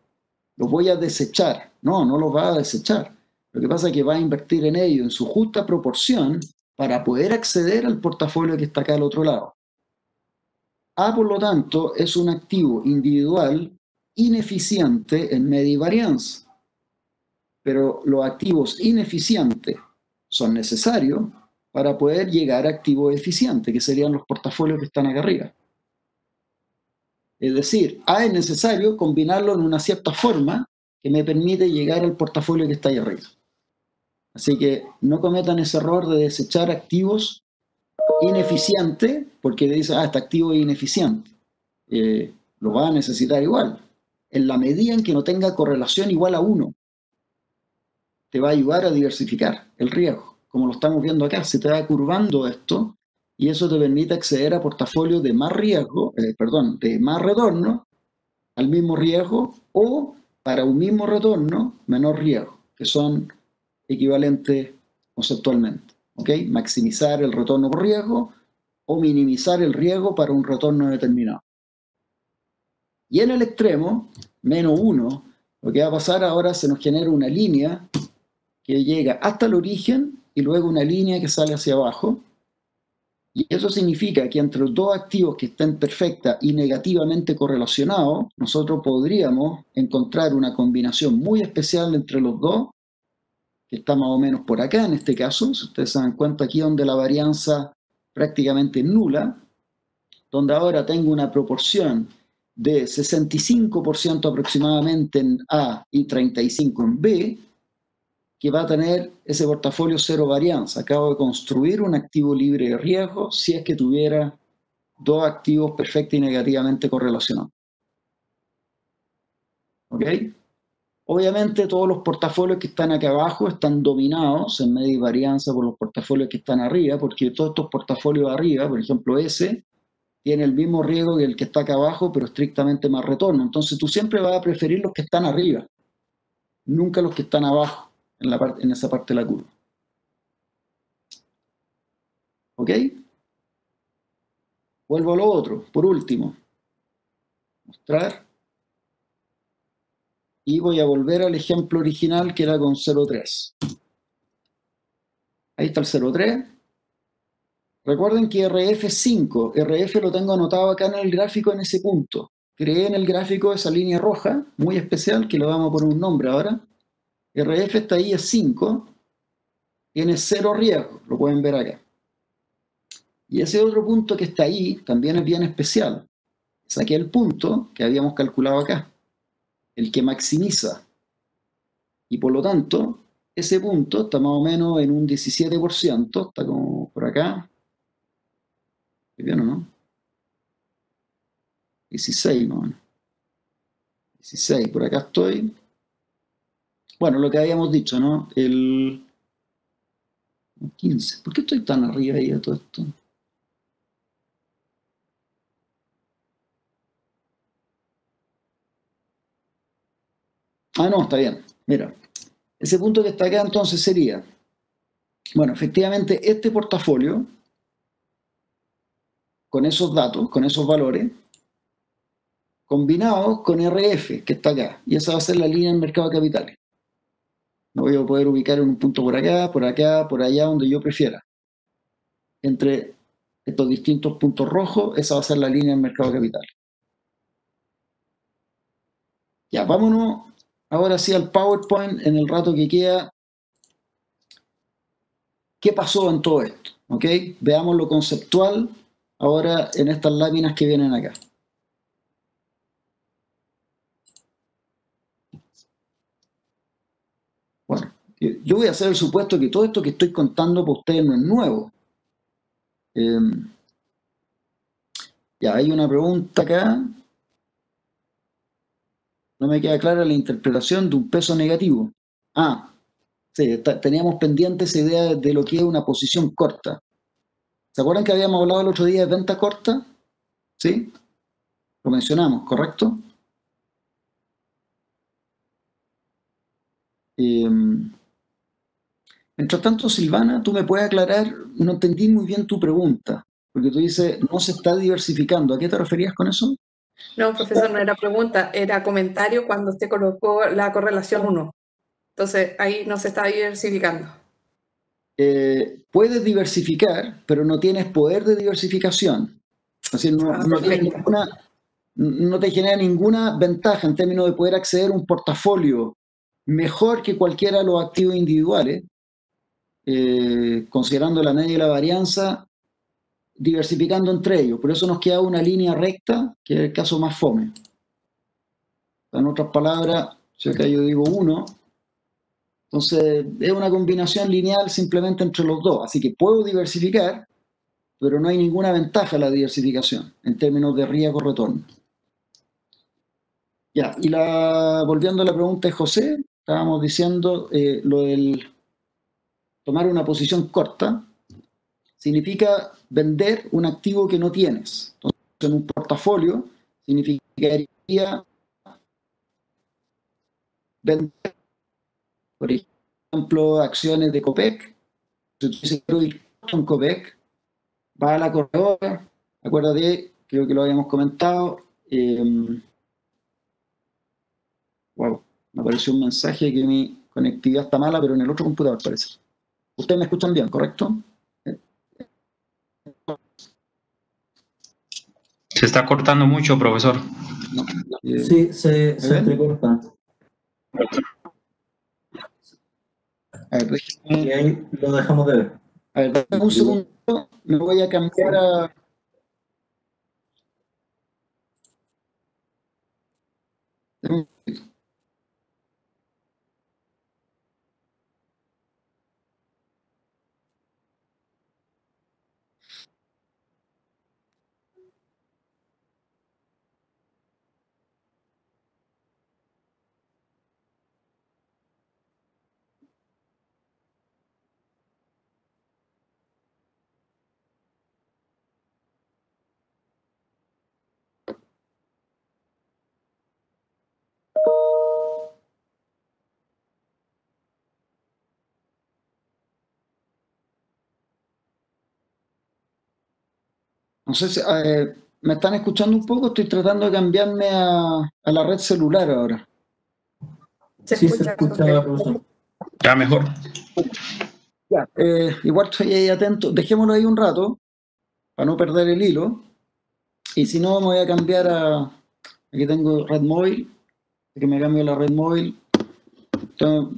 los voy a desechar. No, no los va a desechar. Lo que pasa es que va a invertir en ellos en su justa proporción para poder acceder al portafolio que está acá al otro lado. A, por lo tanto, es un activo individual ineficiente en media y varianza. Pero los activos ineficientes son necesarios para poder llegar a activos eficientes, que serían los portafolios que están acá arriba. Es decir, A es necesario combinarlo en una cierta forma que me permite llegar al portafolio que está ahí arriba. Así que no cometan ese error de desechar activos ineficientes porque dicen, este activo es ineficiente. Lo va a necesitar igual. En la medida en que no tenga correlación igual a 1, te va a ayudar a diversificar el riesgo. Como lo estamos viendo acá, se te va curvando esto y eso te permite acceder a portafolios de más riesgo, de más retorno al mismo riesgo o para un mismo retorno, menor riesgo, que son equivalentes conceptualmente. ¿Ok? Maximizar el retorno por riesgo o minimizar el riesgo para un retorno determinado. Y en el extremo, menos 1, lo que va a pasar ahora se nos genera una línea que llega hasta el origen y luego una línea que sale hacia abajo. Y eso significa que entre los dos activos que estén perfecta y negativamente correlacionados, nosotros podríamos encontrar una combinación muy especial entre los dos, que está más o menos por acá en este caso. Si ustedes se dan cuenta, aquí donde la varianza prácticamente es nula, donde ahora tengo una proporción de 65% aproximadamente en A y 35% en B, que va a tener ese portafolio cero varianza. Acabo de construir un activo libre de riesgo si es que tuviera dos activos perfecta y negativamente correlacionados. ¿Ok? Obviamente todos los portafolios que están acá abajo están dominados en media y varianza por los portafolios que están arriba, porque todos estos portafolios arriba, por ejemplo ese, tiene el mismo riesgo que el que está acá abajo, pero estrictamente más retorno. Entonces tú siempre vas a preferir los que están arriba, nunca los que están abajo, en esa parte de la curva. ¿Ok? Vuelvo a lo otro, por último. Mostrar. Y voy a volver al ejemplo original que era con 0,3. Ahí está el 0,3. Recuerden que RF es 5. RF lo tengo anotado acá en el gráfico en ese punto. Creé en el gráfico esa línea roja, muy especial, que le vamos a poner un nombre ahora. RF está ahí, es 5. Tiene 0 riesgo, lo pueden ver acá. Y ese otro punto que está ahí también es bien especial. Saqué el punto que habíamos calculado acá, el que maximiza. Y por lo tanto, ese punto está más o menos en un 17%, está como por acá. ¿Estoy bien o no? 16 más o menos. 16, por acá estoy. Bueno, lo que habíamos dicho, ¿no? El 15. ¿Por qué estoy tan arriba ahí de todo esto? Ah, no, está bien. Mira, ese punto que está acá entonces sería, bueno, efectivamente este portafolio, con esos datos, con esos valores, combinados con RF, que está acá, y esa va a ser la línea del mercado de capitales. Me voy a poder ubicar en un punto por acá, por allá, donde yo prefiera. Entre estos distintos puntos rojos, esa va a ser la línea del mercado de capitales. Ya, vámonos ahora sí al PowerPoint en el rato que queda. ¿Qué pasó en todo esto? ¿Ok? Veamos lo conceptual ahora en estas láminas que vienen acá. Bueno, yo voy a hacer el supuesto que todo esto que estoy contando para ustedes no es nuevo. Ya, hay una pregunta acá. No me queda clara la interpretación de un peso negativo. Ah, sí, teníamos pendiente esa idea de lo que es una posición corta. ¿Se acuerdan que habíamos hablado el otro día de venta corta? ¿Sí? Lo mencionamos, ¿correcto? Mientras tanto, Silvana, tú me puedes aclarar, no entendí muy bien tu pregunta, porque tú dices, no se está diversificando. ¿A qué te referías con eso? No, profesor, no era pregunta, era comentario cuando usted colocó la correlación 1. Entonces, ahí no se está diversificando. Puedes diversificar, pero no tienes poder de diversificación. Es decir, no te genera ninguna ventaja en términos de poder acceder a un portafolio mejor que cualquiera de los activos individuales, considerando la media y la varianza, diversificando entre ellos. Por eso nos queda una línea recta, que es el caso más fome. En otras palabras, si acá yo digo 1, entonces es una combinación lineal simplemente entre los dos. Así que puedo diversificar, pero no hay ninguna ventaja en la diversificación en términos de riesgo-retorno. Ya, y volviendo a la pregunta de José, estábamos diciendo lo del tomar una posición corta significa vender un activo que no tienes. Entonces, en un portafolio significaría vender, por ejemplo, acciones de Copec. Si tú dices quiero ir con Copec, va a la corredora, acuérdate, creo que lo habíamos comentado. Wow, me apareció un mensaje que mi conectividad está mala, pero en el otro computador parece. Ustedes me escuchan bien, ¿correcto? Se está cortando mucho, profesor. No, Sí, se entrecorta. a ver, déjeme, Y ahí lo dejamos de ver. a ver, dame un segundo, me voy a cambiar a... No sé si me están escuchando un poco, estoy tratando de cambiarme a la red celular ahora. Sí, se escucha, profesor. Ya mejor. Ya, igual estoy ahí atento, dejémoslo ahí un rato para no perder el hilo. Y si no, me voy a cambiar a... Aquí tengo red móvil, que me cambio a la red móvil.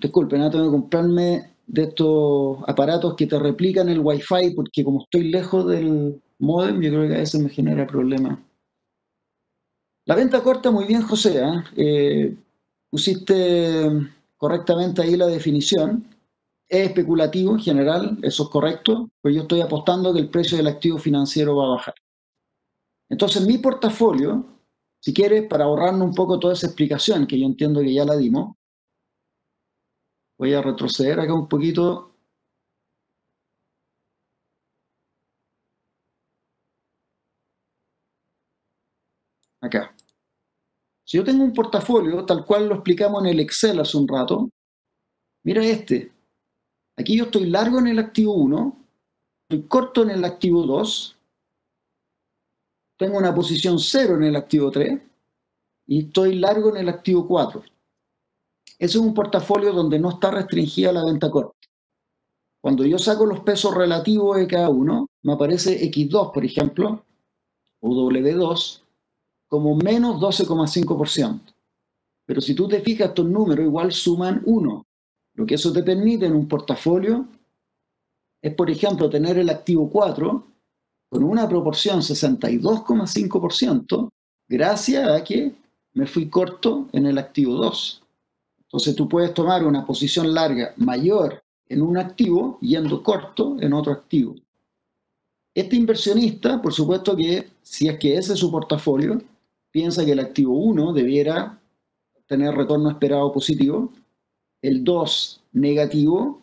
Disculpen, tengo que comprarme de estos aparatos que te replican el Wi-Fi, porque como estoy lejos del módem, yo creo que a veces me genera problemas. La venta corta, muy bien, José. Pusiste correctamente ahí la definición. Es especulativo en general, eso es correcto, pero yo estoy apostando que el precio del activo financiero va a bajar. Entonces, mi portafolio, si quieres, para ahorrarnos un poco toda esa explicación, que yo entiendo que ya la dimos, voy a retroceder acá un poquito. Acá. Si yo tengo un portafolio, tal cual lo explicamos en el Excel hace un rato, mira este. Aquí yo estoy largo en el activo 1, estoy corto en el activo 2, tengo una posición 0 en el activo 3 y estoy largo en el activo 4. Ese es un portafolio donde no está restringida la venta corta. Cuando yo saco los pesos relativos de cada uno, me aparece X2, por ejemplo, o W2, como menos 12,5%. Pero si tú te fijas, estos números igual suman 1. Lo que eso te permite en un portafolio es, por ejemplo, tener el activo 4 con una proporción 62,5%, gracias a que me fui corto en el activo 2. Entonces tú puedes tomar una posición larga mayor en un activo yendo corto en otro activo. Este inversionista, por supuesto que si es que ese es su portafolio, piensa que el activo 1 debiera tener retorno esperado positivo, el 2 negativo,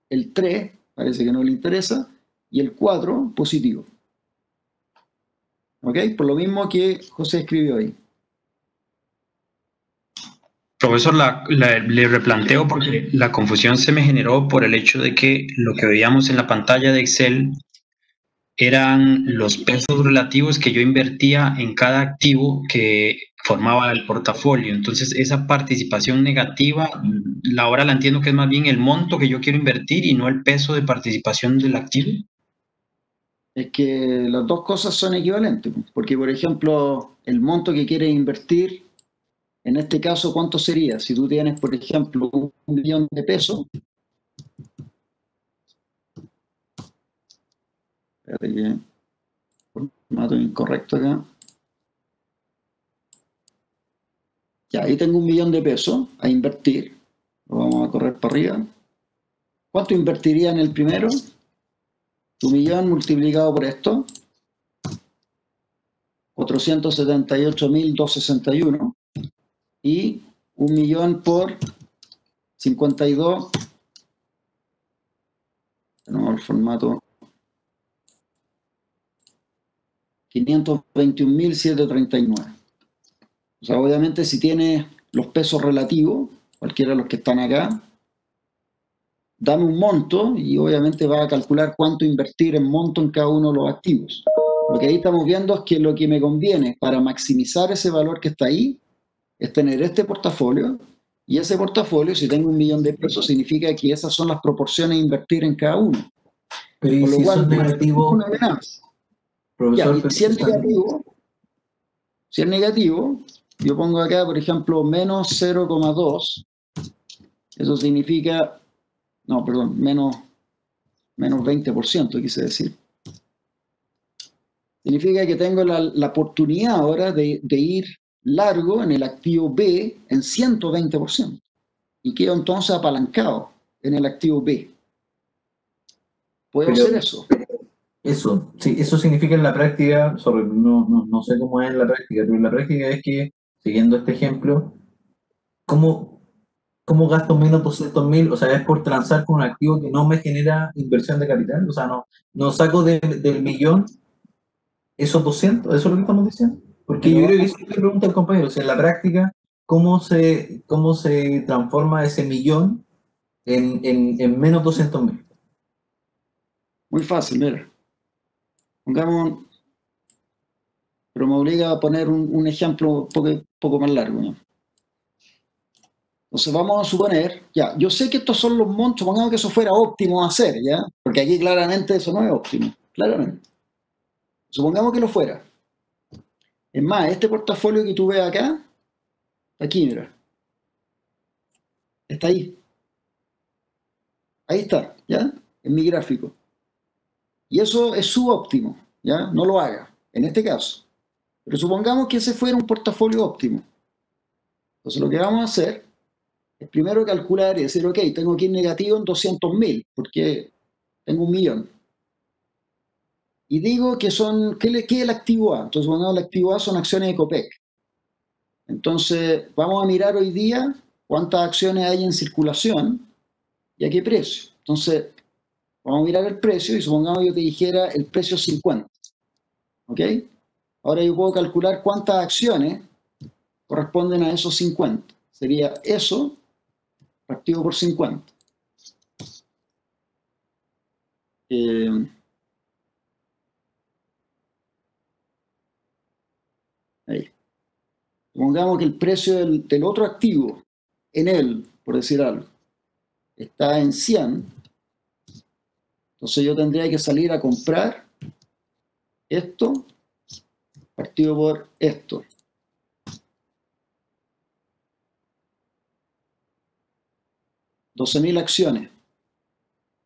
el 3 parece que no le interesa y el 4 positivo. ¿Ok? Por lo mismo que José escribió ahí. Profesor, le replanteo porque la confusión se me generó por el hecho de que lo que veíamos en la pantalla de Excel eran los pesos relativos que yo invertía en cada activo que formaba el portafolio. Entonces, esa participación negativa, ahora la entiendo que es más bien el monto que yo quiero invertir y no el peso de participación del activo. Es que las dos cosas son equivalentes, porque, por ejemplo, el monto que quieres invertir, en este caso, ¿cuánto sería? Si tú tienes, por ejemplo, 1 millón de pesos, espérate que formato incorrecto acá. Ya, ahí tengo 1 millón de pesos a invertir. Lo vamos a correr para arriba. ¿Cuánto invertiría en el primero? Tu millón multiplicado por esto. 478.261. Y 1 millón por 52. Tenemos el formato. 521.739. O sea, obviamente si tienes los pesos relativos, cualquiera de los que están acá, dame un monto y obviamente va a calcular cuánto invertir en monto en cada uno de los activos. Lo que ahí estamos viendo es que lo que me conviene para maximizar ese valor que está ahí es tener este portafolio, y ese portafolio, si tengo 1 millón de pesos, significa que esas son las proporciones a invertir en cada uno. Pero ¿y Con lo si cual, son negativos? una ganancia. Profesor, Ya, y si es negativo, Si es negativo, yo pongo acá, por ejemplo, menos 0,2. Eso significa, no, perdón, menos 20%, quise decir. Significa que tengo la oportunidad ahora de ir largo en el activo B en 120%. Y quedo entonces apalancado en el activo B. ¿Puedo hacer eso? Eso, sí, eso significa en la práctica, no sé cómo es en la práctica, pero en la práctica es que, siguiendo este ejemplo, ¿cómo gasto menos 200.000? O sea, es por transar con un activo que no me genera inversión de capital, o sea, no saco del millón esos 200, eso es lo que estamos diciendo. Porque Pero yo creo que eso es lo que pregunta el compañero, o sea, en la práctica, ¿cómo se transforma ese millón en menos 200.000? muy fácil, mira. Pongamos, pero me obliga a poner un ejemplo un poco más largo, ¿no? Entonces vamos a suponer, ya, yo sé que estos son los montos, supongamos que eso fuera óptimo hacer, ¿ya? Porque aquí claramente eso no es óptimo, claramente. Supongamos que lo fuera. Es más, este portafolio que tú ves acá, aquí, mira. Está ahí. Ahí está, ¿ya? En mi gráfico. Y eso es subóptimo, ¿ya? No lo haga, en este caso. Pero supongamos que ese fuera un portafolio óptimo. Entonces lo que vamos a hacer es primero calcular y decir, ok, tengo que ir negativo en 200.000, porque tengo 1.000.000. Y digo que son, ¿qué es el activo A? Entonces, bueno, el activo A son acciones de Copec. Entonces, vamos a mirar hoy día cuántas acciones hay en circulación y a qué precio. Entonces, vamos a mirar el precio y supongamos que yo te dijera el precio 50. ¿Ok? Ahora yo puedo calcular cuántas acciones corresponden a esos 50. Sería eso partido por 50. Ahí. Supongamos que el precio del otro activo en él, por decir algo, está en 100. Entonces yo tendría que salir a comprar esto partido por esto. 12.000 acciones.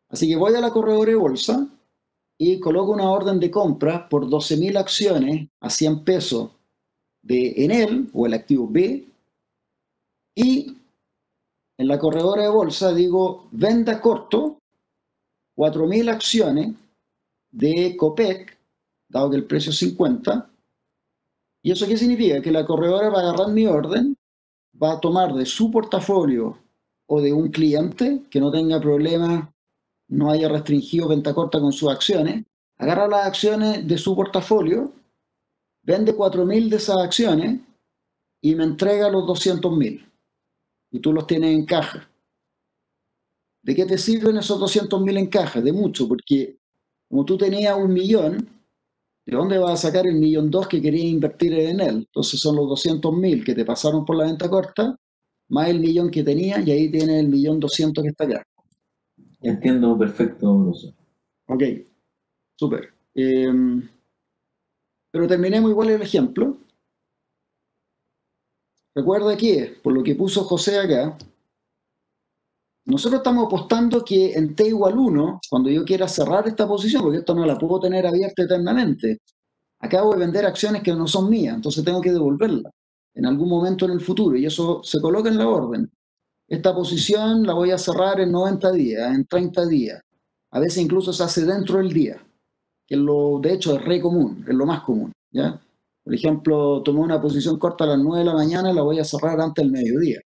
Así que voy a la corredora de bolsa y coloco una orden de compra por 12.000 acciones a 100 pesos de Enel o el activo B, y en la corredora de bolsa digo venda corto 4.000 acciones de Copec, dado que el precio es 50. ¿Y eso qué significa? Que la corredora va a agarrar mi orden, va a tomar de su portafolio o de un cliente que no tenga problemas, no haya restringido venta corta con sus acciones, agarra las acciones de su portafolio, vende 4.000 de esas acciones y me entrega los 200.000. Y tú los tienes en caja. ¿De qué te sirven esos 200.000 en caja? De mucho, porque como tú tenías 1.000.000, ¿de dónde vas a sacar el 1.200.000 que querías invertir en él? Entonces son los 200.000 que te pasaron por la venta corta, más el 1.000.000 que tenías, y ahí tienes el 1.200.000 que está acá. Entiendo perfecto, profesor. Ok, súper. Pero terminemos igual el ejemplo. Recuerda que, por lo que puso José acá, nosotros estamos apostando que en T igual 1, cuando yo quiera cerrar esta posición, porque esto no la puedo tener abierta eternamente, acabo de vender acciones que no son mías, entonces tengo que devolverlas en algún momento en el futuro, y eso se coloca en la orden. Esta posición la voy a cerrar en 90 días, en 30 días. A veces incluso se hace dentro del día, que de hecho es re común, es lo más común, ¿ya? Por ejemplo, tomé una posición corta a las 9 de la mañana, la voy a cerrar antes del mediodía,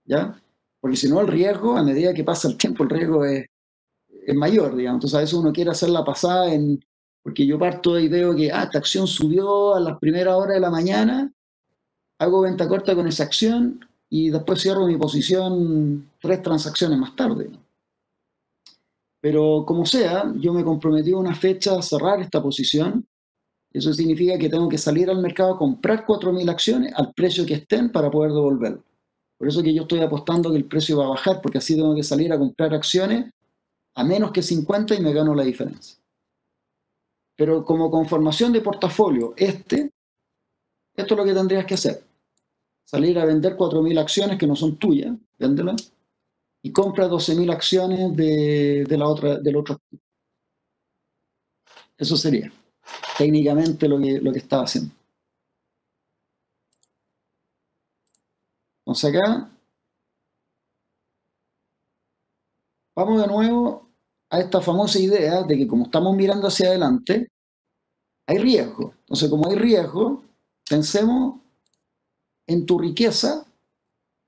¿ya? Porque si no, el riesgo, a medida que pasa el tiempo, el riesgo es mayor, digamos. Entonces a veces uno quiere hacer la pasada porque yo parto y veo que esta acción subió a las primeras horas de la mañana, hago venta corta con esa acción y después cierro mi posición 3 transacciones más tarde, ¿no? Pero como sea, yo me comprometí a una fecha a cerrar esta posición. Eso significa que tengo que salir al mercado a comprar 4.000 acciones al precio que estén para poder devolverlo. Por eso que yo estoy apostando que el precio va a bajar, porque así tengo que salir a comprar acciones a menos que 50 y me gano la diferencia. Pero como conformación de portafolio, este Esto es lo que tendrías que hacer. Salir a vender 4.000 acciones que no son tuyas, véndelas, y compra 12.000 acciones del otro activo. Eso sería técnicamente lo que estaba haciendo. Entonces acá vamos de nuevo a esta famosa idea de que como estamos mirando hacia adelante, hay riesgo. Entonces, como hay riesgo, pensemos en tu riqueza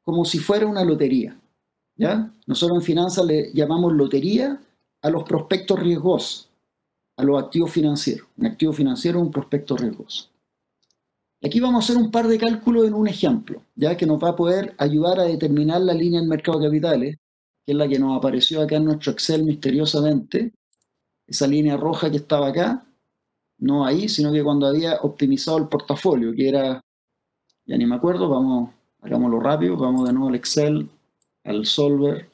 como si fuera una lotería. ¿Ya? Nosotros en finanzas le llamamos lotería a los prospectos riesgosos, a los activos financieros. Un activo financiero es un prospecto riesgoso. Aquí vamos a hacer un par de cálculos en un ejemplo, ya que nos va a poder ayudar a determinar la línea del mercado de capitales, que es la que nos apareció acá en nuestro Excel misteriosamente. Esa línea roja que estaba acá, no ahí, sino que cuando había optimizado el portafolio, que era, ya ni me acuerdo, vamos, hagámoslo rápido, vamos de nuevo al Excel, al Solver.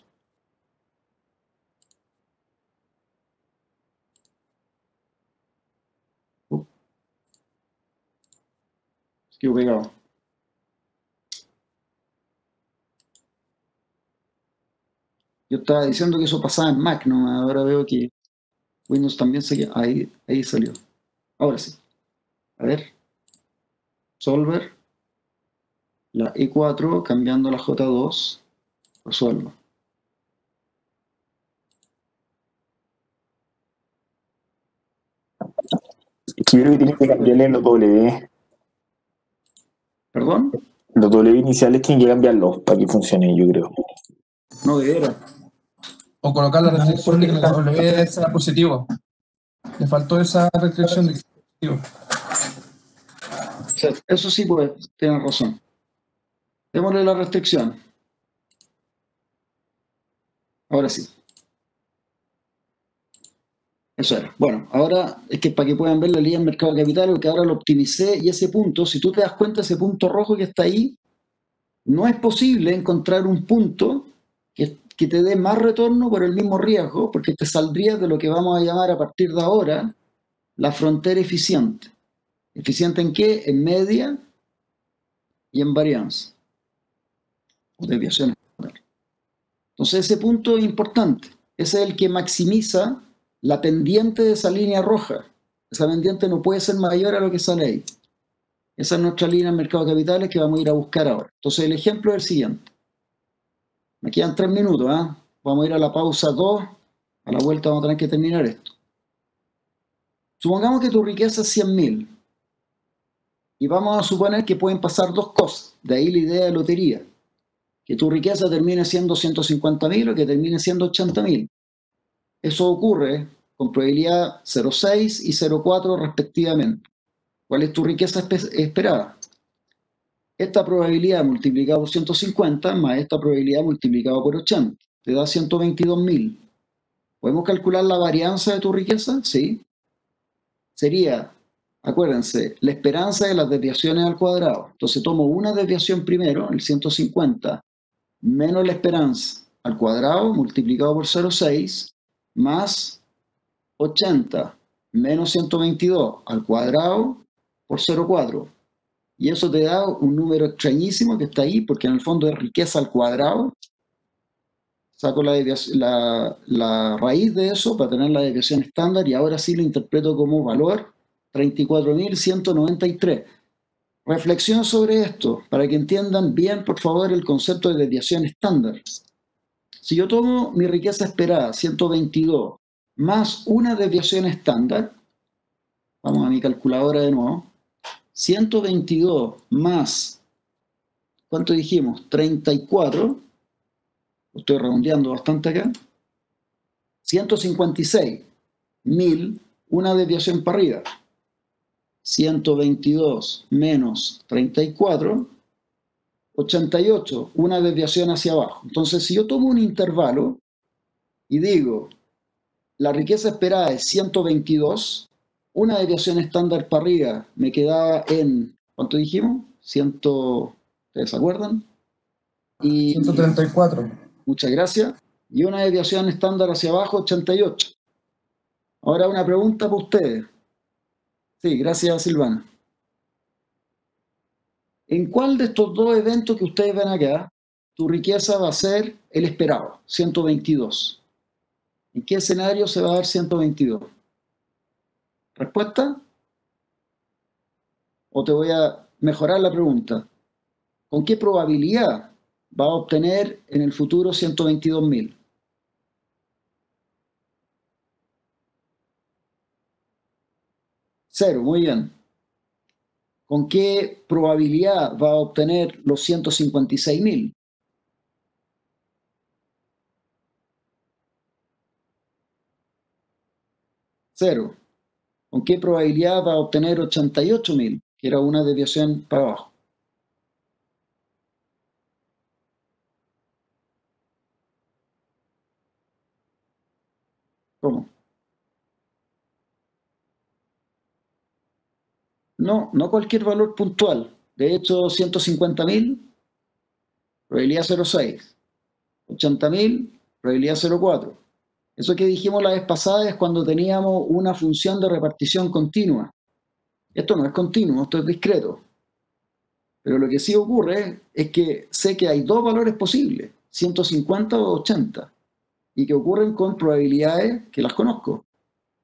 Quedó pegado. Yo estaba diciendo que eso pasaba en Mac, ¿no? Ahora veo que Windows también se queda. Ahí salió. Ahora sí. A ver. Solver. La E4 cambiando la J2. Resuelvo. Es que yo creo que tienes que cambiarle los W. ¿Perdón? Los W iniciales tienen que cambiarlos para que funcione, yo creo. No debiera. O colocar la restricción de que el W sea positivo. Le faltó esa restricción de que sea positivo. O sea, eso sí, pues, tienes razón. Démosle la restricción. Ahora sí. Eso era. Bueno, ahora es que para que puedan ver la línea del mercado de capitales, porque ahora lo optimicé y ese punto, si tú te das cuenta, ese punto rojo que está ahí, no es posible encontrar un punto que te dé más retorno por el mismo riesgo, porque te saldría de lo que vamos a llamar a partir de ahora la frontera eficiente. ¿Eficiente en qué? En media y en varianza. O desviación estándar. Entonces ese punto es importante. Ese es el que maximiza la pendiente de esa línea roja. Esa pendiente no puede ser mayor a lo que sale ahí. Esa es nuestra línea en mercado de capitales que vamos a ir a buscar ahora. Entonces el ejemplo es el siguiente. Me quedan 3 minutos. Vamos a ir a la pausa 2. A la vuelta vamos a tener que terminar esto. Supongamos que tu riqueza es 100.000. Y vamos a suponer que pueden pasar dos cosas. De ahí la idea de lotería. Que tu riqueza termine siendo 150.000 o que termine siendo 80.000. Eso ocurre con probabilidad 0,6 y 0,4 respectivamente. ¿Cuál es tu riqueza esperada? Esta probabilidad multiplicada por 150 más esta probabilidad multiplicada por 80 te da 122.000. ¿Podemos calcular la varianza de tu riqueza? Sí. Sería, acuérdense, la esperanza de las desviaciones al cuadrado. Entonces tomo una desviación primero, el 150, menos la esperanza al cuadrado multiplicado por 0,6 más 80 menos 122 al cuadrado por 0,4. Y eso te da un número extrañísimo que está ahí, porque en el fondo es riqueza al cuadrado. Saco la raíz de eso para tener la desviación estándar y ahora sí lo interpreto como valor 34.193. Reflexión sobre esto, para que entiendan bien, por favor, el concepto de desviación estándar. Si yo tomo mi riqueza esperada, 122, más una desviación estándar, vamos a mi calculadora de nuevo, 122 más, ¿cuánto dijimos? 34, lo estoy redondeando bastante acá, 156.000, una desviación para arriba, 122 menos 34, 88, una desviación hacia abajo. Entonces, si yo tomo un intervalo y digo, la riqueza esperada es 122, una desviación estándar para arriba me quedaba en, ¿cuánto dijimos? ¿Ustedes se acuerdan? 134. Muchas gracias. Y una desviación estándar hacia abajo, 88. Ahora una pregunta para ustedes. Sí, gracias Silvana. ¿En cuál de estos dos eventos que ustedes ven acá, tu riqueza va a ser el esperado, 122? ¿En qué escenario se va a dar 122? ¿Respuesta? ¿O te voy a mejorar la pregunta? ¿Con qué probabilidad va a obtener en el futuro 122.000? Cero, muy bien. ¿Con qué probabilidad va a obtener los 156.000? Cero. ¿Con qué probabilidad va a obtener 88.000? Que era una desviación para abajo. ¿Cómo? No, no cualquier valor puntual. De hecho, 150.000, probabilidad 0,6. 80.000, probabilidad 0,4. Eso que dijimos la vez pasada es cuando teníamos una función de repartición continua. Esto no es continuo, esto es discreto. Pero lo que sí ocurre es que sé que hay dos valores posibles, 150 o 80, y que ocurren con probabilidades que las conozco.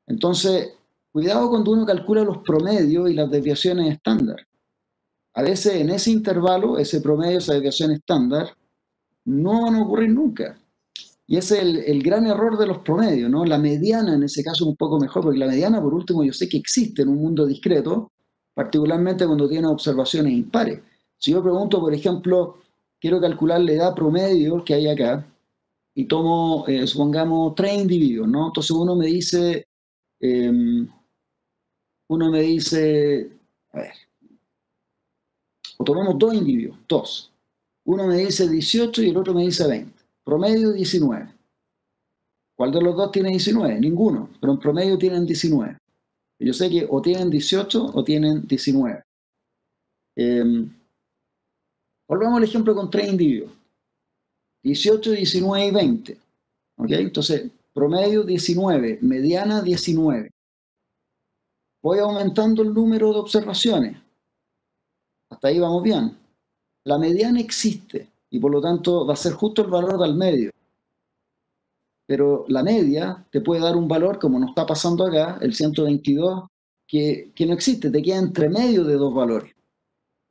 Entonces, cuidado cuando uno calcula los promedios y las desviaciones estándar. A veces en ese intervalo, ese promedio, esa desviación estándar, no van a ocurrir nunca. Y ese es el gran error de los promedios, ¿no? La mediana en ese caso es un poco mejor, porque la mediana, por último, yo sé que existe en un mundo discreto, particularmente cuando tiene observaciones impares. Si yo pregunto, por ejemplo, quiero calcular la edad promedio que hay acá, y tomo, supongamos, 3 individuos, ¿no? Entonces uno me dice, a ver, o tomemos 2 individuos, 2. Uno me dice 18 y el otro me dice 20. Promedio 19. ¿Cuál de los dos tiene 19? Ninguno, pero en promedio tienen 19. Yo sé que o tienen 18 o tienen 19. Volvamos al ejemplo con 3 individuos. 18, 19 y 20. ¿Ok? Entonces, promedio 19, mediana 19. Voy aumentando el número de observaciones. Hasta ahí vamos bien. La mediana existe y por lo tanto va a ser justo el valor del medio. Pero la media te puede dar un valor, como nos está pasando acá, el 122, que no existe, te queda entre medio de dos valores.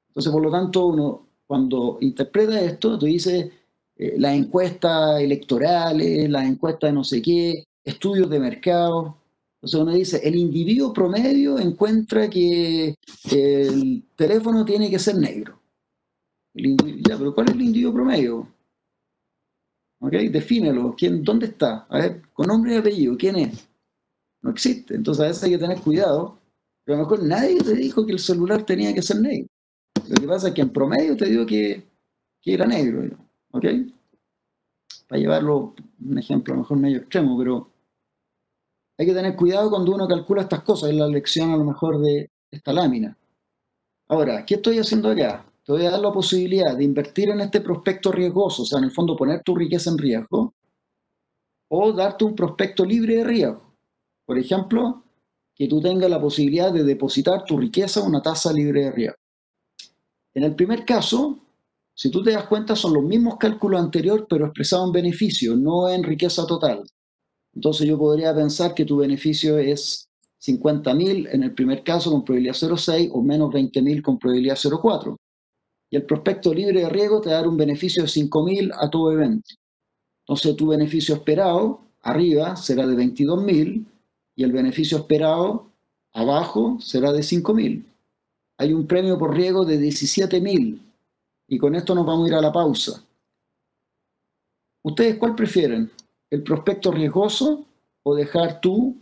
Entonces, por lo tanto, uno cuando interpreta esto, tú dices las encuestas electorales, las encuestas de no sé qué, estudios de mercado. Entonces uno dice, el individuo promedio encuentra que el teléfono tiene que ser negro. Ya, pero ¿cuál es el individuo promedio? ¿Ok? Defínelo. ¿Dónde está? A ver, con nombre y apellido, ¿quién es? No existe. Entonces a veces hay que tener cuidado. Pero a lo mejor nadie te dijo que el celular tenía que ser negro. Lo que pasa es que en promedio te digo que era negro. ¿Ok? Para llevarlo un ejemplo a lo mejor medio extremo, pero hay que tener cuidado cuando uno calcula estas cosas. Es la lección a lo mejor de esta lámina. Ahora, ¿qué estoy haciendo acá? Te voy a dar la posibilidad de invertir en este prospecto riesgoso, o sea, en el fondo poner tu riqueza en riesgo, o darte un prospecto libre de riesgo. Por ejemplo, que tú tengas la posibilidad de depositar tu riqueza a una tasa libre de riesgo. En el primer caso, si tú te das cuenta, son los mismos cálculos anteriores, pero expresados en beneficio, no en riqueza total. Entonces yo podría pensar que tu beneficio es 50.000 en el primer caso con probabilidad 0,6 o menos 20.000 con probabilidad 0,4. Y el prospecto libre de riesgo te dará un beneficio de 5.000 a todo evento. Entonces tu beneficio esperado arriba será de 22.000 y el beneficio esperado abajo será de 5.000. Hay un premio por riesgo de 17.000 y con esto nos vamos a ir a la pausa. ¿Ustedes cuál prefieren? ¿El prospecto riesgoso o dejar tu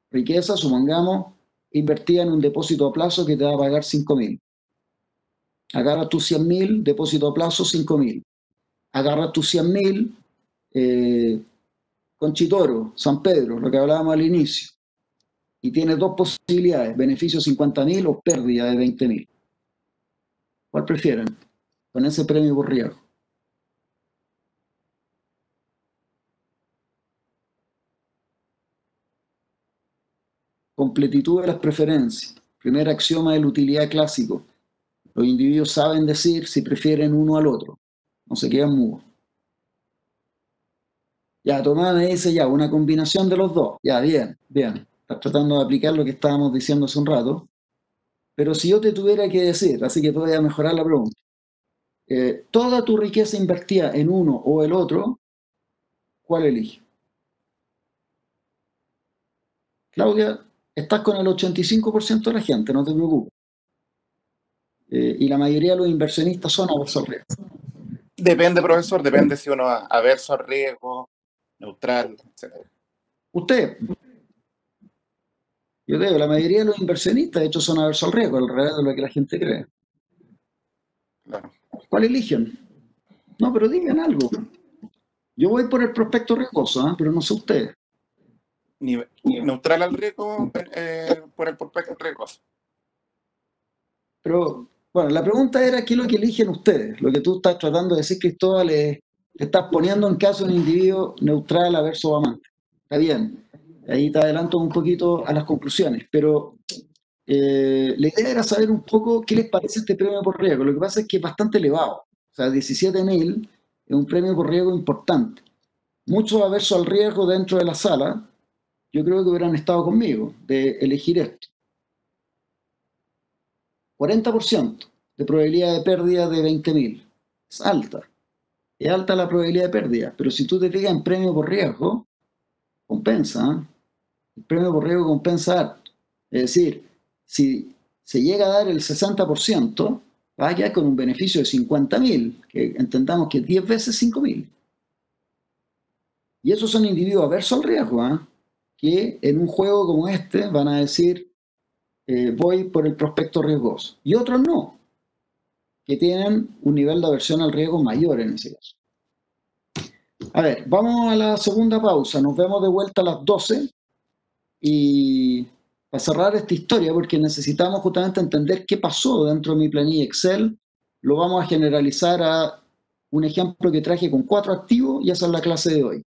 riqueza, supongamos, invertida en un depósito a plazo que te va a pagar 5.000? Agarra tus 100.000, depósito a plazo 5.000. Agarra tus 100.000, Conchitoro, San Pedro, lo que hablábamos al inicio. Y tienes dos posibilidades, beneficio 50.000 o pérdida de 20.000. ¿Cuál prefieren? Con ese premio por riesgo. Completitud de las preferencias. Primer axioma de la utilidad clásico. Los individuos saben decir si prefieren uno al otro. No se quedan mudos. Ya, Tomás me dice ya, una combinación de los dos. Ya, bien, bien. Estás tratando de aplicar lo que estábamos diciendo hace un rato. Pero si yo te tuviera que decir, así que te voy a mejorar la pregunta, toda tu riqueza invertida en uno o el otro, ¿cuál eliges? Claudia, estás con el 85% de la gente, no te preocupes. Y la mayoría de los inversionistas son aversos al riesgo. Depende, profesor, depende si uno es averso al riesgo, neutral, etc. Usted, yo te digo, la mayoría de los inversionistas, de hecho, son aversos al riesgo, al revés de lo que la gente cree. Claro. ¿Cuál eligen? No, pero digan algo. Yo voy por el prospecto riesgoso, pero no sé ustedes. Neutral al riesgo por el prospecto riesgoso. Pero, bueno, la pregunta era qué es lo que eligen ustedes. Lo que tú estás tratando de decir, Cristóbal, le estás poniendo en caso un individuo neutral, averso o amante. Está bien. Ahí te adelanto un poquito a las conclusiones. Pero la idea era saber un poco qué les parece este premio por riesgo. Lo que pasa es que es bastante elevado. O sea, 17.000 es un premio por riesgo importante. Muchos aversos al riesgo dentro de la sala, yo creo que hubieran estado conmigo de elegir esto. 40% de probabilidad de pérdida de 20.000. Es alta. Es alta la probabilidad de pérdida. Pero si tú te fijas en premio por riesgo, compensa. El premio por riesgo compensa harto. Es decir, si se llega a dar el 60%, va a quedar con un beneficio de 50.000, que entendamos que es 10 veces 5.000. Y esos son individuos aversos al riesgo, que en un juego como este van a decir, voy por el prospecto riesgoso. Y otros no, que tienen un nivel de aversión al riesgo mayor en ese caso. A ver, vamos a la segunda pausa. Nos vemos de vuelta a las 12. Y para cerrar esta historia, porque necesitamos justamente entender qué pasó dentro de mi planilla Excel, lo vamos a generalizar a un ejemplo que traje con 4 activos y esa es la clase de hoy.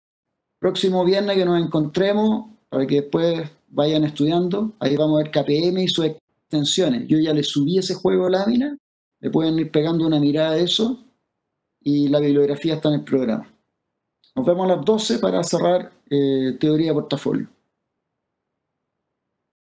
Próximo viernes que nos encontremos, para que después vayan estudiando, ahí vamos a ver KPM y sus extensiones. Yo ya les subí ese juego de lámina, le pueden ir pegando una mirada a eso y la bibliografía está en el programa. Nos vemos a las 12 para cerrar teoría de portafolio.